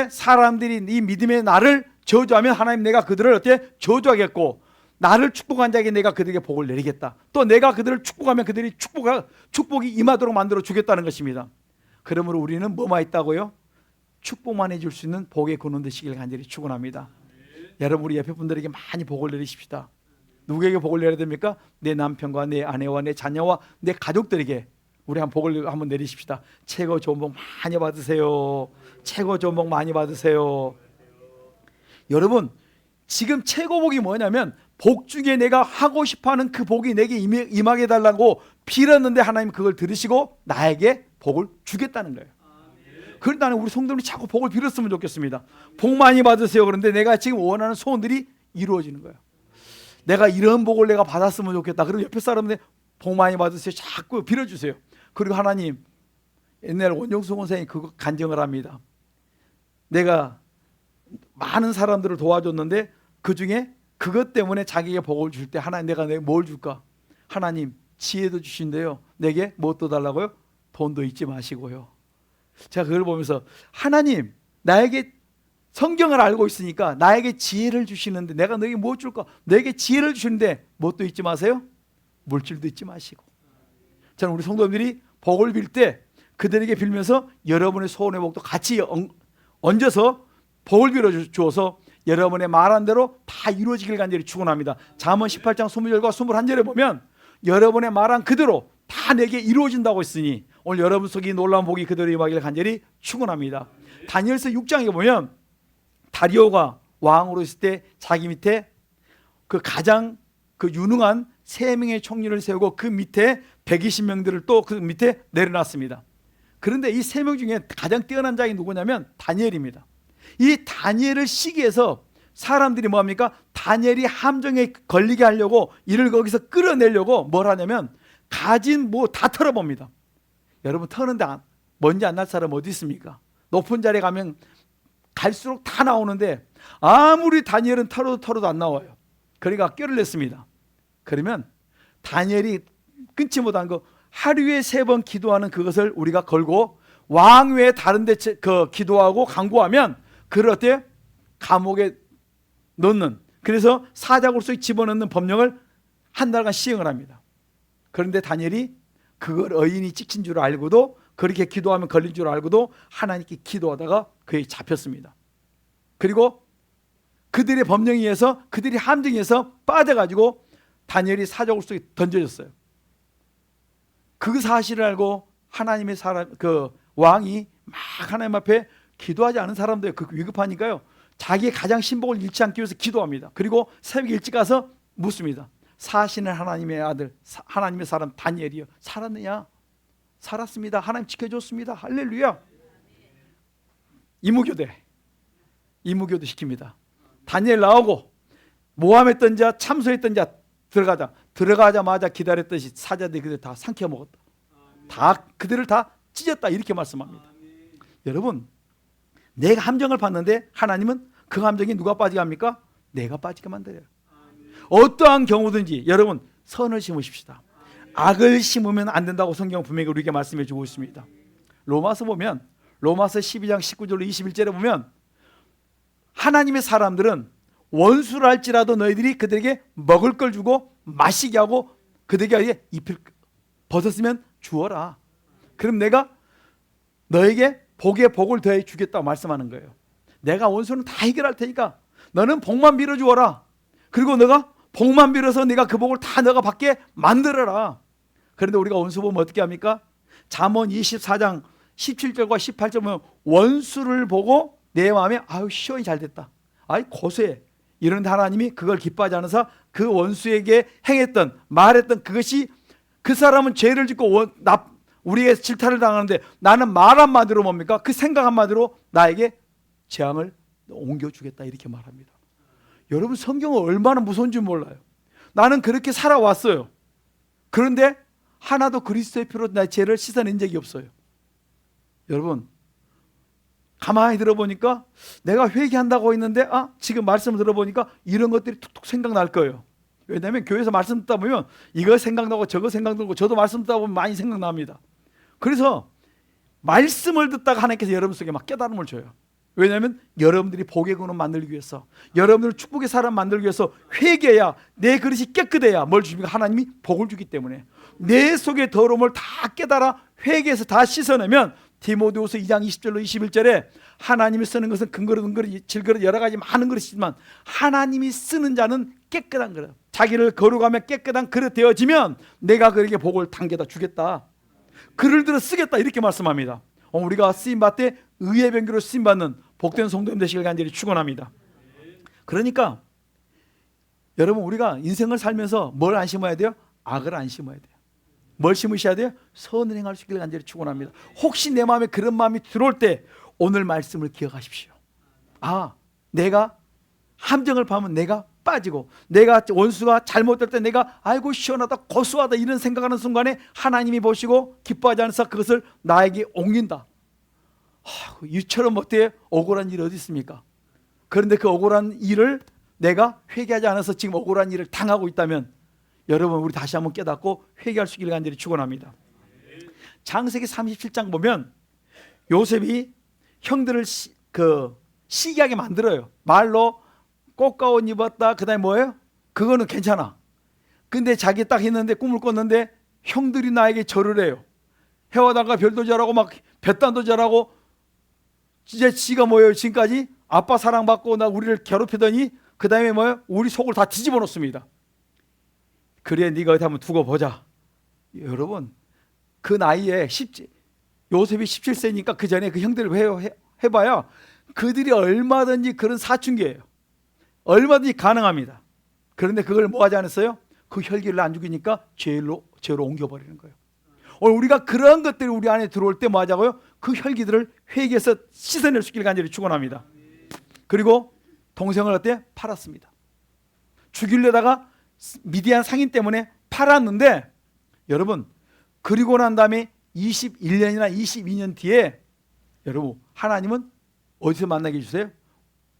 사람들이 이 믿음의 나를 저주하면 하나님 내가 그들을 어떻게 저주하겠고 나를 축복한 자에게 내가 그들에게 복을 내리겠다. 또 내가 그들을 축복하면 그들이 축복이 임하도록 만들어 주겠다는 것입니다. 그러므로 우리는 뭐만 있다고요? 축복만 해줄 수 있는 복의 근원 되시길 간절히 축원합니다. 여러분 우리 옆에 분들에게 많이 복을 내리십시다. 누구에게 복을 내려야 됩니까? 내 남편과 내 아내와 내 자녀와 내 가족들에게 우리 복을 한번 내리십시다. 최고 좋은 복 많이 받으세요. 최고 좋은 복 많이 받으세요. 여러분 지금 최고 복이 뭐냐면 복 중에 내가 하고 싶어하는 그 복이 내게 임하게 해달라고 빌었는데 하나님 그걸 들으시고 나에게 복을 주겠다는 거예요. 그런데 나는 우리 성도님이 자꾸 복을 빌었으면 좋겠습니다. 복 많이 받으세요. 그런데 내가 지금 원하는 소원들이 이루어지는 거예요. 내가 이런 복을 내가 받았으면 좋겠다. 그럼 옆에 사람들 복 많이 받으세요. 자꾸 빌어주세요. 그리고 하나님, 옛날 원영수 원생이 그거 간증을 합니다. 내가 많은 사람들을 도와줬는데 그 중에 그것 때문에 자기에게 복을 줄 때 하나님 내가 뭘 줄까? 하나님 지혜도 주신대요. 내게 뭐 또 달라고요? 돈도 잊지 마시고요. 제가 그걸 보면서 하나님 나에게 성경을 알고 있으니까 나에게 지혜를 주시는데 내가 너에게 뭐 줄까? 너에게 지혜를 주시는데 뭣도 잊지 마세요. 물질도 잊지 마시고. 저는 우리 성도님들이 복을 빌 때 그들에게 빌면서 여러분의 소원의 복도 같이 얹어서 복을 빌어 주어서 여러분의 말한 대로 다 이루어지길 간절히 축원합니다. 잠언 18장 20절과 21절에 보면 여러분의 말한 그대로 다 내게 이루어진다고 했으니 오늘 여러분 속에 놀라운 복이 그대로 임하기를 간절히 축원합니다. 다니엘서 6장에 보면 다리오가 왕으로 있을 때 자기 밑에 가장 유능한 3명의 총리를 세우고 그 밑에 120명들을 또 그 밑에 내려놨습니다. 그런데 이 3명 중에 가장 뛰어난 자가 누구냐면 다니엘입니다. 이 다니엘을 시기해서 사람들이 뭐합니까? 다니엘이 함정에 걸리게 하려고 이를 거기서 끌어내려고 뭘 하냐면 가진 다 털어봅니다. 여러분 터는데 먼지 안 날 사람 어디 있습니까? 높은 자리에 가면 갈수록 다 나오는데 아무리 다니엘은 털어도 안 나와요. 그러니까 꾀를 냈습니다. 그러면 다니엘이 끊지 못한 거 하루에 3번 기도하는 그것을 우리가 걸고 왕 외에 다른 데 기도하고 간구하면 그를 어때요? 감옥에 넣는, 그래서 사자굴 속에 집어넣는 법령을 한 달간 시행을 합니다. 그런데 다니엘이 그걸 의인이 찍힌 줄 알고도 그렇게 기도하면 걸린 줄 알고도 하나님께 기도하다가 그에 잡혔습니다. 그리고 그들의 법령에 의해서 그들이 함정에서 빠져가지고 다니엘이 사자굴 속에 던져졌어요. 그 사실을 알고 하나님의 사람 왕이 막 하나님 앞에 기도하지 않은 사람들 위급하니까요. 자기의 가장 신복을 잃지 않기 위해서 기도합니다. 그리고 새벽에 일찍 가서 묻습니다. 사시는 하나님의 아들, 하나님의 사람 다니엘이요. 살았느냐? 살았습니다. 하나님 지켜줬습니다. 할렐루야. 이무교대 시킵니다. 다니엘 나오고 모함했던 자, 참소했던 자 들어가자마자 기다렸듯이 사자들이 그들 다 삼켜 먹었다. 그들을 다 찢었다 이렇게 말씀합니다. 여러분 내가 함정을 봤는데 하나님은 그 함정에 누가 빠지게 합니까? 내가 빠지게 만들어요. 어떠한 경우든지 여러분 선을 심으십시다. 악을 심으면 안 된다고 성경 분명히 우리에게 말씀해 주고 있습니다. 로마서 12장 19절로 21절에 보면 하나님의 사람들은 원수를 할지라도 너희들이 그들에게 먹을 걸 주고 마시게 하고 그들에게 잎을 벗었으면 주어라. 그럼 내가 너에게 복에 복을 더해 주겠다고 말씀하는 거예요. 내가 원수는 다 해결할 테니까 너는 복만 빌어 주어라. 그리고 너가 복만 빌어서 내가 그 복을 다 너가 받게 만들어라. 그런데 우리가 원수 보면 어떻게 합니까? 잠언 24장 17절과 18절 보면 원수를 보고 내 마음에 아유 시원히 잘 됐다, 아이 고소해, 이런 하나님이 그걸 기뻐하지 않아서 그 원수에게 행했던 말했던 그것이, 그 사람은 죄를 짓고 우리에게 질타를 당하는데 나는 말 한마디로 뭡니까? 그 생각 한마디로 나에게 재앙을 옮겨주겠다, 이렇게 말합니다. 여러분, 성경은 얼마나 무서운지 몰라요. 나는 그렇게 살아왔어요. 그런데 하나도 그리스도의 피로 나의 죄를 씻어낸 적이 없어요. 여러분, 가만히 들어보니까 내가 회개한다고 했는데 지금 말씀을 들어보니까 이런 것들이 툭툭 생각날 거예요. 왜냐하면 교회에서 말씀 듣다 보면 이거 생각나고 저거 생각나고, 저도 말씀 듣다 보면 많이 생각납니다. 그래서 말씀을 듣다가 하나님께서 여러분 속에 막 깨달음을 줘요. 왜냐하면 여러분들이 복의 근원 만들기 위해서, 여러분들 축복의 사람 만들기 위해서 회개해야, 내 그릇이 깨끗해야 뭘 주십니까? 하나님이 복을 주기 때문에 내 속의 더러움을 다 깨달아 회개해서 다 씻어내면, 디모데후서 2장 20절로 21절에 하나님이 쓰는 것은 금그릇, 은그릇, 질그릇, 여러 가지 많은 그릇이지만 하나님이 쓰는 자는 깨끗한 그릇, 자기를 거룩하며 깨끗한 그릇 되어지면 내가 그에게 복을 당겨다 주겠다, 그를 들어 쓰겠다, 이렇게 말씀합니다. 우리가 쓰임받되 의의 변기로 쓰임받는 복된 성도님 되시길 간절히 축원합니다. 그러니까 여러분, 우리가 인생을 살면서 뭘 안 심어야 돼요? 악을 안 심어야 돼요. 뭘 심으셔야 돼요? 선을 행할 수 있기를 간절히 축원합니다. 혹시 내 마음에 그런 마음이 들어올 때 오늘 말씀을 기억하십시오. 내가 함정을 파면 내가 빠지고, 내가 원수가 잘못될 때 내가 아이고 시원하다, 고소하다, 이런 생각하는 순간에 하나님이 보시고 기뻐하지 않아서 그것을 나에게 옮긴다. 이처럼 어때요? 억울한 일이 어디 있습니까? 그런데 그 억울한 일을 내가 회개하지 않아서 지금 억울한 일을 당하고 있다면, 여러분, 우리 다시 한번 깨닫고 회개할 수 있기를 간절히 축원합니다. 창세기 37장 보면 요셉이 형들을 시기하게 만들어요. 말로 꽃가옷 입었다, 그 다음에 뭐예요? 그거는 괜찮아. 근데 자기 딱 했는데, 꿈을 꿨는데 형들이 나에게 절을 해요. 해와다가 별도 절하고 막 뱃단도 절하고, 이제 지가 뭐예요? 지금까지 아빠 사랑받고 우리를 괴롭히더니 그 다음에 뭐예요? 우리 속을 다 뒤집어 놓습니다. 그래, 네가 어디 한번 두고 보자. 여러분, 그 나이에 요셉이 17세니까 그 전에 그 형들을 해봐야 그들이 얼마든지 그런 사춘기예요. 얼마든지 가능합니다. 그런데 그걸 뭐 하지 않았어요? 그 혈기를 안 죽이니까 죄로 옮겨버리는 거예요. 오늘 우리가 그런 것들이 우리 안에 들어올 때 뭐 하자고요? 그 혈기들을 회개해서 씻어낼 수 있기를 간절히 축원합니다. 그리고 동생을 어때? 팔았습니다. 죽이려다가 미디안 상인 때문에 팔았는데, 여러분, 그리고 난 다음에 21년이나 22년 뒤에 여러분, 하나님은 어디서 만나게 해주세요?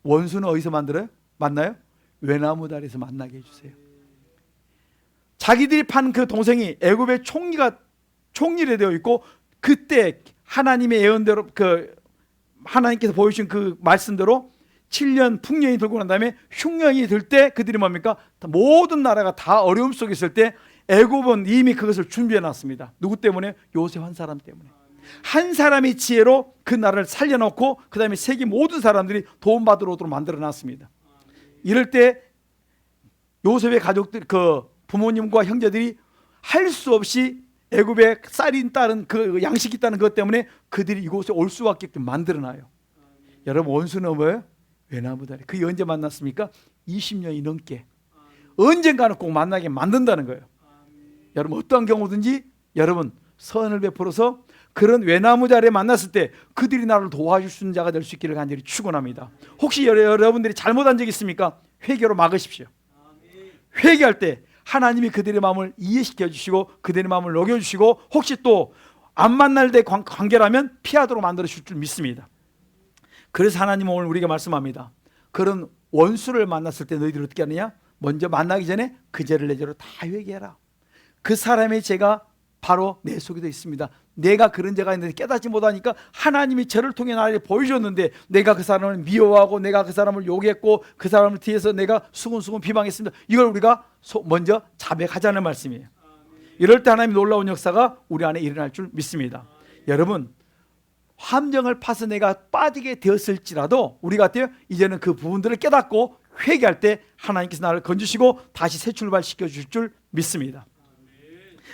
원수는 어디서 만나요? 외나무 다리에서 만나게 해주세요. 자기들이 판 그 동생이 애굽의 총리가 되어 있고, 그때 하나님의 예언대로, 하나님께서 보여주신 그 말씀대로 7년 풍년이 돌고 난 다음에 흉년이 들 때 그들이 뭡니까? 모든 나라가 다 어려움 속에 있을 때 애굽은 이미 그것을 준비해 놨습니다. 누구 때문에? 요셉 한 사람 때문에. 한 사람의 지혜로 그 나라를 살려놓고 그 다음에 세계 모든 사람들이 도움받으러 오도록 만들어 놨습니다. 이럴 때 요셉의 가족들, 그 부모님과 형제들이 할 수 없이 애굽에 쌀이 있다는 그 양식이 있다는 것 때문에 그들이 이곳에 올 수밖에 없게 만들어놔요. 여러분, 원수는 뭐예요? 외나무다리. 그게 언제 만났습니까? 20년이 넘게. 언젠가는 꼭 만나게 만든다는 거예요. 여러분, 어떠한 경우든지 여러분 선을 베풀어서 그런 외나무 자리에 만났을 때 그들이 나를 도와줄 수 있는 자가 될 수 있기를 간절히 축원합니다. 혹시 여러분들이 잘못한 적 있습니까? 회개로 막으십시오. 회개할 때 하나님이 그들의 마음을 이해시켜 주시고 그들의 마음을 녹여주시고, 혹시 또 안 만날 때 관계라면 피하도록 만들어 주실 줄 믿습니다. 그래서 하나님은 오늘 우리에게 말씀합니다. 그런 원수를 만났을 때 너희들이 어떻게 하느냐? 먼저 만나기 전에 그 죄를 내 죄로 다 회개해라. 그 사람의 죄가 바로 내 속에도 있습니다. 내가 그런 죄가 있는데 깨닫지 못하니까 하나님이 저를 통해 나를 보여줬는데 내가 그 사람을 미워하고 내가 그 사람을 욕했고 그 사람을 뒤에서 내가 수군수군 비방했습니다. 이걸 우리가 먼저 자백하자는 말씀이에요. 이럴 때 하나님의 놀라운 역사가 우리 안에 일어날 줄 믿습니다. 여러분, 함정을 파서 내가 빠지게 되었을지라도 우리가 어때요? 이제는 그 부분들을 깨닫고 회개할 때 하나님께서 나를 건지시고 다시 새 출발시켜 주실 줄 믿습니다.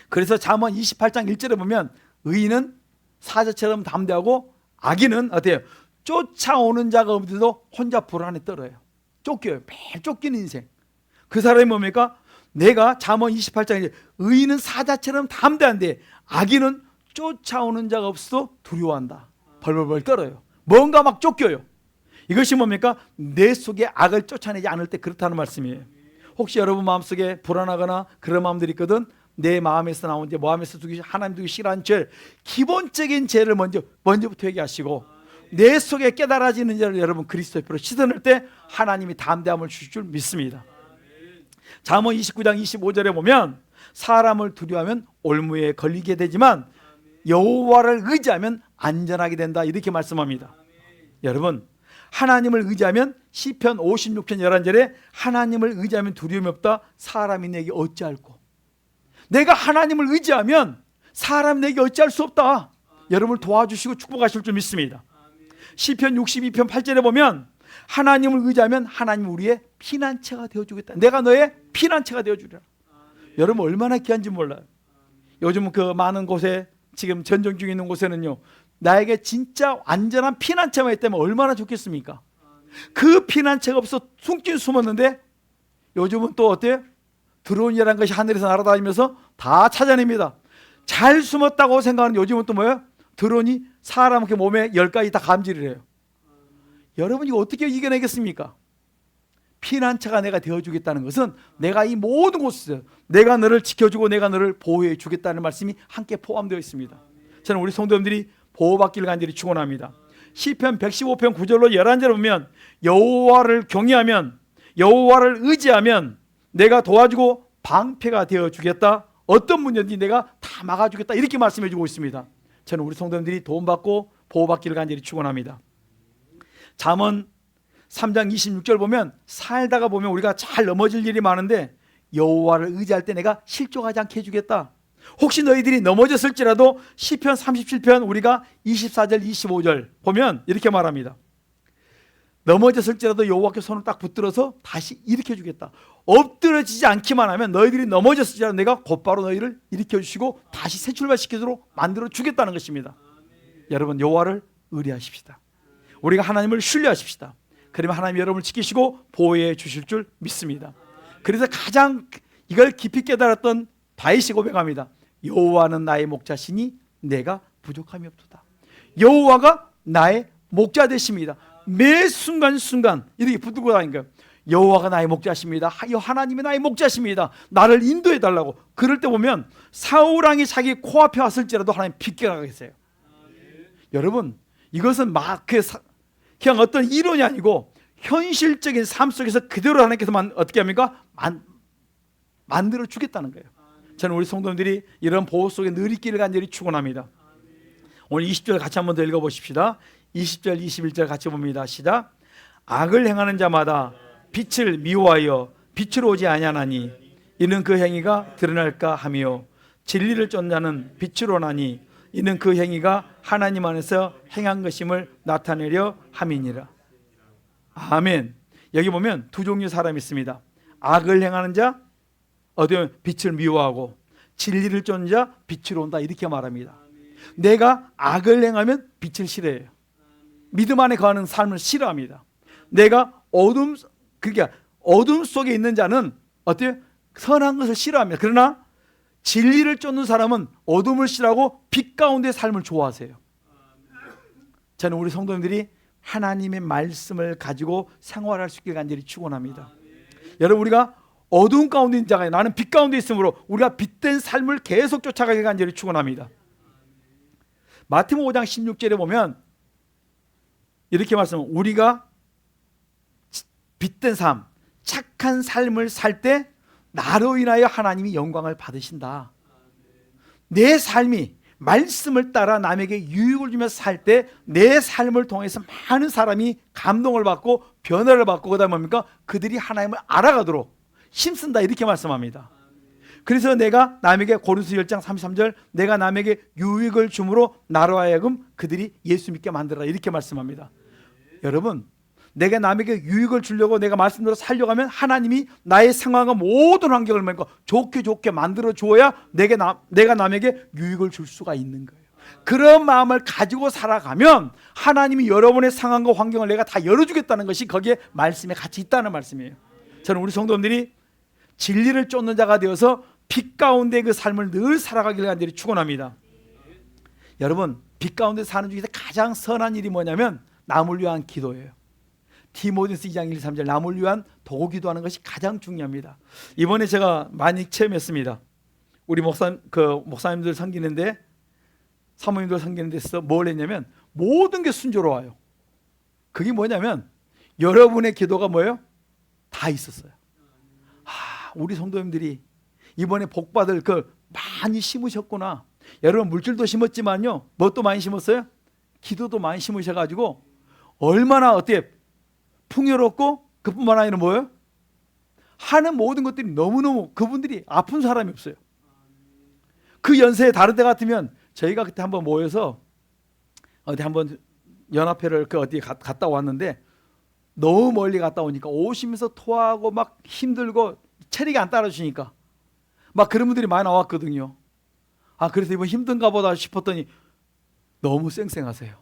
그래서 잠언 28장 1절에 보면 의인은 사자처럼 담대하고 악인은 어때요? 쫓아오는 자가 없는데도 혼자 불안에 떨어요. 쫓겨요. 매일 쫓기는 인생. 그 사람이 뭡니까? 내가 잠언 28장에 의인은 사자처럼 담대한데 악인은 쫓아오는 자가 없어도 두려워한다. 벌벌벌 떨어요. 뭔가 막 쫓겨요. 이것이 뭡니까? 내 속에 악을 쫓아내지 않을 때 그렇다는 말씀이에요. 혹시 여러분 마음속에 불안하거나 그런 마음들이 있거든, 내 마음에서 나온 제 마음에서 두기 하나님 두기 싫어하는 죄, 기본적인 죄를 먼저부터 회개하시고 내 속에 깨달아지는 죄를 여러분 그리스도의 피로 씻어낼 때 하나님이 담대함을 주실 줄 믿습니다. 잠언 29장 25절에 보면 사람을 두려워하면 올무에 걸리게 되지만 여호와를 의지하면 안전하게 된다 이렇게 말씀합니다. 여러분 하나님을 의지하면 시편 56편 11절에 하나님을 의지하면 두려움이 없다. 사람이 내게 어찌할꼬. 내가 하나님을 의지하면 사람이 내게 어찌할 수 없다. 여러분을 도와주시고 축복하실 줄 믿습니다. 시편 62편 8절에 보면 하나님을 의지하면 하나님 우리의 피난처가 되어주겠다. 내가 너의 피난처가 되어주리라. 여러분 얼마나 귀한지 몰라요. 요즘 그 많은 곳에 지금 전쟁 중에 있는 곳에는요, 나에게 진짜 안전한 피난처가 있다면 얼마나 좋겠습니까? 그 피난처가 없어 숨긴 숨었는데 요즘은 또 어때요? 드론이라는 것이 하늘에서 날아다니면서 다 찾아냅니다. 잘 숨었다고 생각하는 요즘은 또 뭐예요? 드론이 사람 몸에 10가지 다 감지를 해요. 여러분 이거 어떻게 이겨내겠습니까? 피난처가 내가 되어주겠다는 것은 내가 이 모든 곳에서 내가 너를 지켜주고 내가 너를 보호해 주겠다는 말씀이 함께 포함되어 있습니다. 저는 우리 성도님들이 보호받기를 간절히 축원합니다. 시편 115편 9절로 11절에 보면 여호와를 경외하면 여호와를 의지하면 내가 도와주고 방패가 되어주겠다. 어떤 문제든지 내가 다 막아주겠다 이렇게 말씀해 주고 있습니다. 저는 우리 성도님들이 도움받고 보호받기를 간절히 축원합니다. 잠언 3장 26절 보면 살다가 보면 우리가 잘 넘어질 일이 많은데 여호와를 의지할 때 내가 실족하지 않게 해주겠다. 혹시 너희들이 넘어졌을지라도 시편 37편 우리가 24절 25절 보면 이렇게 말합니다. 넘어졌을지라도 여호와께 손을 딱 붙들어서 다시 일으켜주겠다. 엎드러지지 않기만 하면 너희들이 넘어졌을지라도 내가 곧바로 너희를 일으켜주시고 다시 새 출발시키도록 만들어주겠다는 것입니다. 여러분 여호와를 의뢰하십시다. 우리가 하나님을 신뢰하십시다. 그러면 하나님이 여러분을 지키시고 보호해 주실 줄 믿습니다. 그래서 가장 이걸 깊이 깨달았던 다윗이 고백합니다. 여호와는 나의 목자시니 내가 부족함이 없도다. 여호와가 나의 목자 되십니다. 매 순간순간 이렇게 붙들고 다니는 거예요. 여호와가 나의 목자십니다. 하나님이 나의 목자십니다. 나를 인도해 달라고. 그럴 때 보면 사울왕이 자기 코앞에 왔을지라도 하나님 비껴가겠어요. 여러분 이것은 그냥 어떤 이론이 아니고 현실적인 삶 속에서 그대로 하나님께서 어떻게 합니까? 만들어 주겠다는 거예요. 저는 우리 성도님들이 이런 보호 속에 늘 있기를 간절히 축원합니다. 오늘 20절 같이 한번 더 읽어보십시다. 20절 21절 같이 봅니다. 시작. 악을 행하는 자마다 빛을 미워하여 빛으로 오지 아니하나니 이는 그 행위가 드러날까 하며 진리를 쫓는 자는 빛으로 나니 이는 그 행위가 하나님 안에서 행한 것임을 나타내려 함이니라. 아멘. 여기 보면 두 종류 사람이 있습니다. 악을 행하는 자, 어디면 빛을 미워하고 진리를 쫓는 자 빛으로 온다 이렇게 말합니다. 내가 악을 행하면 빛을 싫어해요. 믿음 안에 거하는 삶을 싫어합니다. 내가 어둠 속에 있는 자는 어때요? 선한 것을 싫어합니다. 그러나 진리를 쫓는 사람은 어둠을 싫어하고 빛 가운데 삶을 좋아하세요. 저는 우리 성도님들이 하나님의 말씀을 가지고 생활할 수 있게 간절히 축원합니다. 여러분 우리가 어두운 가운데 있는 자가 나는 빛 가운데 있으므로 우리가 빛된 삶을 계속 쫓아가게 간절히 축원합니다. 마태복음 5장 16절에 보면 이렇게 말씀합니다. 우리가 빛된 삶, 착한 삶을 살 때 나로 인하여 하나님이 영광을 받으신다. 내 삶이 말씀을 따라 남에게 유익을 주면서 살 때 내 삶을 통해서 많은 사람이 감동을 받고 변화를 받고 그다음에 뭡니까? 그들이 하나님을 알아가도록 힘쓴다 이렇게 말씀합니다. 그래서 내가 남에게 고린도서 10장 33절 내가 남에게 유익을 주므로 나로 하여금 그들이 예수 믿게 만들어라 이렇게 말씀합니다. 여러분 내가 남에게 유익을 주려고 내가 말씀대로 살려고 하면 하나님이 나의 상황과 모든 환경을 좋게 만들어 주어야 내가 남에게 유익을 줄 수가 있는 거예요. 그런 마음을 가지고 살아가면 하나님이 여러분의 상황과 환경을 내가 다 열어주겠다는 것이 거기에 말씀에 같이 있다는 말씀이에요. 저는 우리 성도님들이 진리를 쫓는 자가 되어서 빛 가운데 그 삶을 늘 살아가기를 간절히 축원합니다. 여러분, 빛 가운데 사는 중에서 가장 선한 일이 뭐냐면 남을 위한 기도예요. 디모데후서 2장 1, 3절 남을 위한 도구 기도하는 것이 가장 중요합니다. 이번에 제가 많이 체험했습니다. 우리 목사님들 섬기는데 사모님들 섬기는 데서 뭘 했냐면 모든 게 순조로워요. 그게 뭐냐면 여러분의 기도가 뭐예요? 다 있었어요. 우리 성도님들이 이번에 복받을 많이 심으셨구나. 여러분 물질도 심었지만요, 뭣도 많이 심었어요? 기도도 많이 심으셔가지고 얼마나 풍요롭고, 그뿐만 아니라 뭐예요? 하는 모든 것들이 너무너무, 그분들이 아픈 사람이 없어요. 그 연세에 다른 데 같으면 저희가 그때 한번 모여서 어디 한번 연합회를 어디 갔다 왔는데 너무 멀리 갔다 오니까 오시면서 토하고 막 힘들고 체력이 안 따라주니까 막 그런 분들이 많이 나왔거든요. 그래서 이번 힘든가 보다 싶었더니 너무 쌩쌩하세요.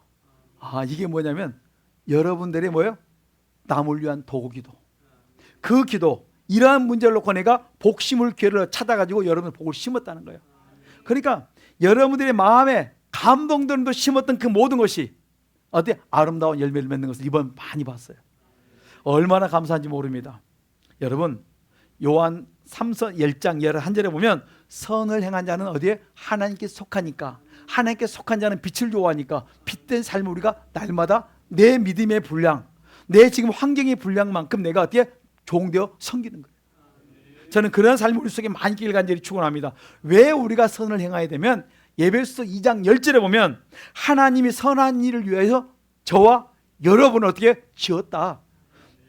이게 뭐냐면 여러분들의 뭐예요? 남을 위한 도구기도. 그 기도, 이러한 문제를 놓고 내가 복심을 기회를 찾아가지고 여러분의 복을 심었다는 거예요. 그러니까 여러분들의 마음에 감동들도 심었던 그 모든 것이 아름다운 열매를 맺는 것을 이번 많이 봤어요. 얼마나 감사한지 모릅니다. 여러분, 요한 3서 10장 11절에 보면 선을 행한 자는 어디에? 하나님께 속하니까, 하나님께 속한 자는 빛을 좋아하니까 빛된 삶을 우리가 날마다 내 믿음의 분량, 내 지금 환경의 분량만큼 내가 어떻게 종되어 섬기는 거예요. 저는 그런 삶이 우리 속에 많이 있기를 간절히 축원합니다. 왜 우리가 선을 행해야 되면 에베소서 2장 10절에 보면 하나님이 선한 일을 위해서 저와 여러분을 어떻게 지었다.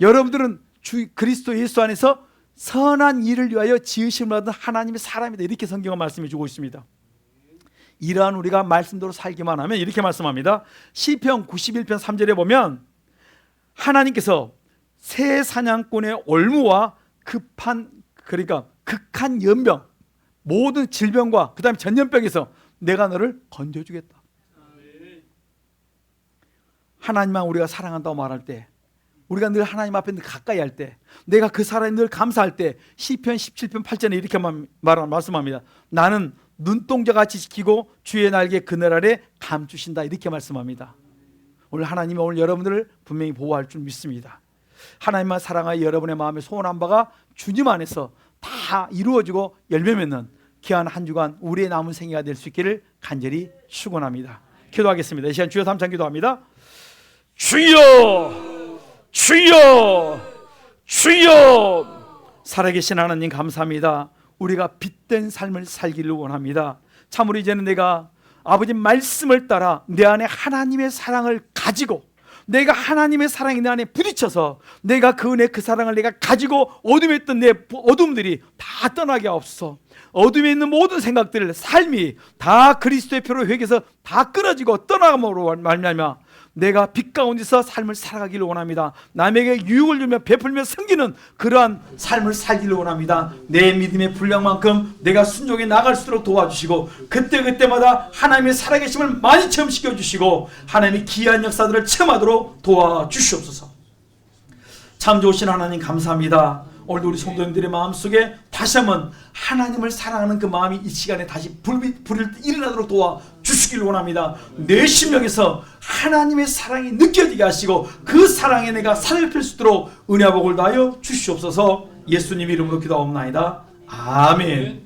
여러분들은 주 그리스도 예수 안에서 선한 일을 위하여 지으심을 받은 하나님의 사람이다. 이렇게 성경은 말씀해 주고 있습니다. 이러한 우리가 말씀대로 살기만 하면 이렇게 말씀합니다. 시편 91편 3절에 보면 하나님께서 새 사냥꾼의 올무와 극한 연병, 모든 질병과 그 다음에 전염병에서 내가 너를 건져주겠다. 하나님만 우리가 사랑한다고 말할 때, 우리가 늘 하나님 앞에 가까이 할 때, 내가 그 사람이 늘 감사할 때, 시편 17편 8절에 이렇게 말씀합니다. 나는 눈동자같이 지키고 주의 날개 그늘 아래 감추신다. 이렇게 말씀합니다. 오늘 하나님이 오늘 여러분들을 분명히 보호할 줄 믿습니다. 하나님만 사랑하여 여러분의 마음에 소원한 바가 주님 안에서 다 이루어지고 열매 맺는 귀한 한 주간 우리의 남은 생애가 될 수 있기를 간절히 축원합니다. 기도하겠습니다. 이 시간 주여 삼창 기도합니다. 주여, 주여, 주여. 살아계신 하나님 감사합니다. 우리가 빛된 삶을 살기를 원합니다. 참으로 이제는 내가 아버지 말씀을 따라 내 안에 하나님의 사랑을 가지고, 내가 하나님의 사랑이 내 안에 부딪혀서 내가 그 은혜 그 사랑을 내가 가지고 어둠에 있던 내 어둠들이 다 떠나게 하옵소서. 어둠에 있는 모든 생각들, 삶이 다 그리스도의 피로 회개해서 다 끊어지고 떠나감으로 말미암아 내가 빛 가운데서 삶을 살아가기를 원합니다. 남에게 유익을 주며 베풀며 섬기는 그러한 삶을 살기를 원합니다. 내 믿음의 분량만큼 내가 순종해 나갈 수 있도록 도와주시고, 그때그때마다 하나님의 살아계심을 많이 체험시켜 주시고 하나님의 귀한 역사들을 체험하도록 도와주시옵소서. 참 좋으신 하나님 감사합니다. 오늘도 우리 성도님들의 마음속에 다시 한번 하나님을 사랑하는 그 마음이 이 시간에 다시 불을 일어나도록 도와주시길 원합니다. 내 심령에서 하나님의 사랑이 느껴지게 하시고 그 사랑에 내가 살을 펼 수 있도록 은혜와 복을 다하여 주시옵소서. 예수님 이름으로 기도하옵나이다. 아멘.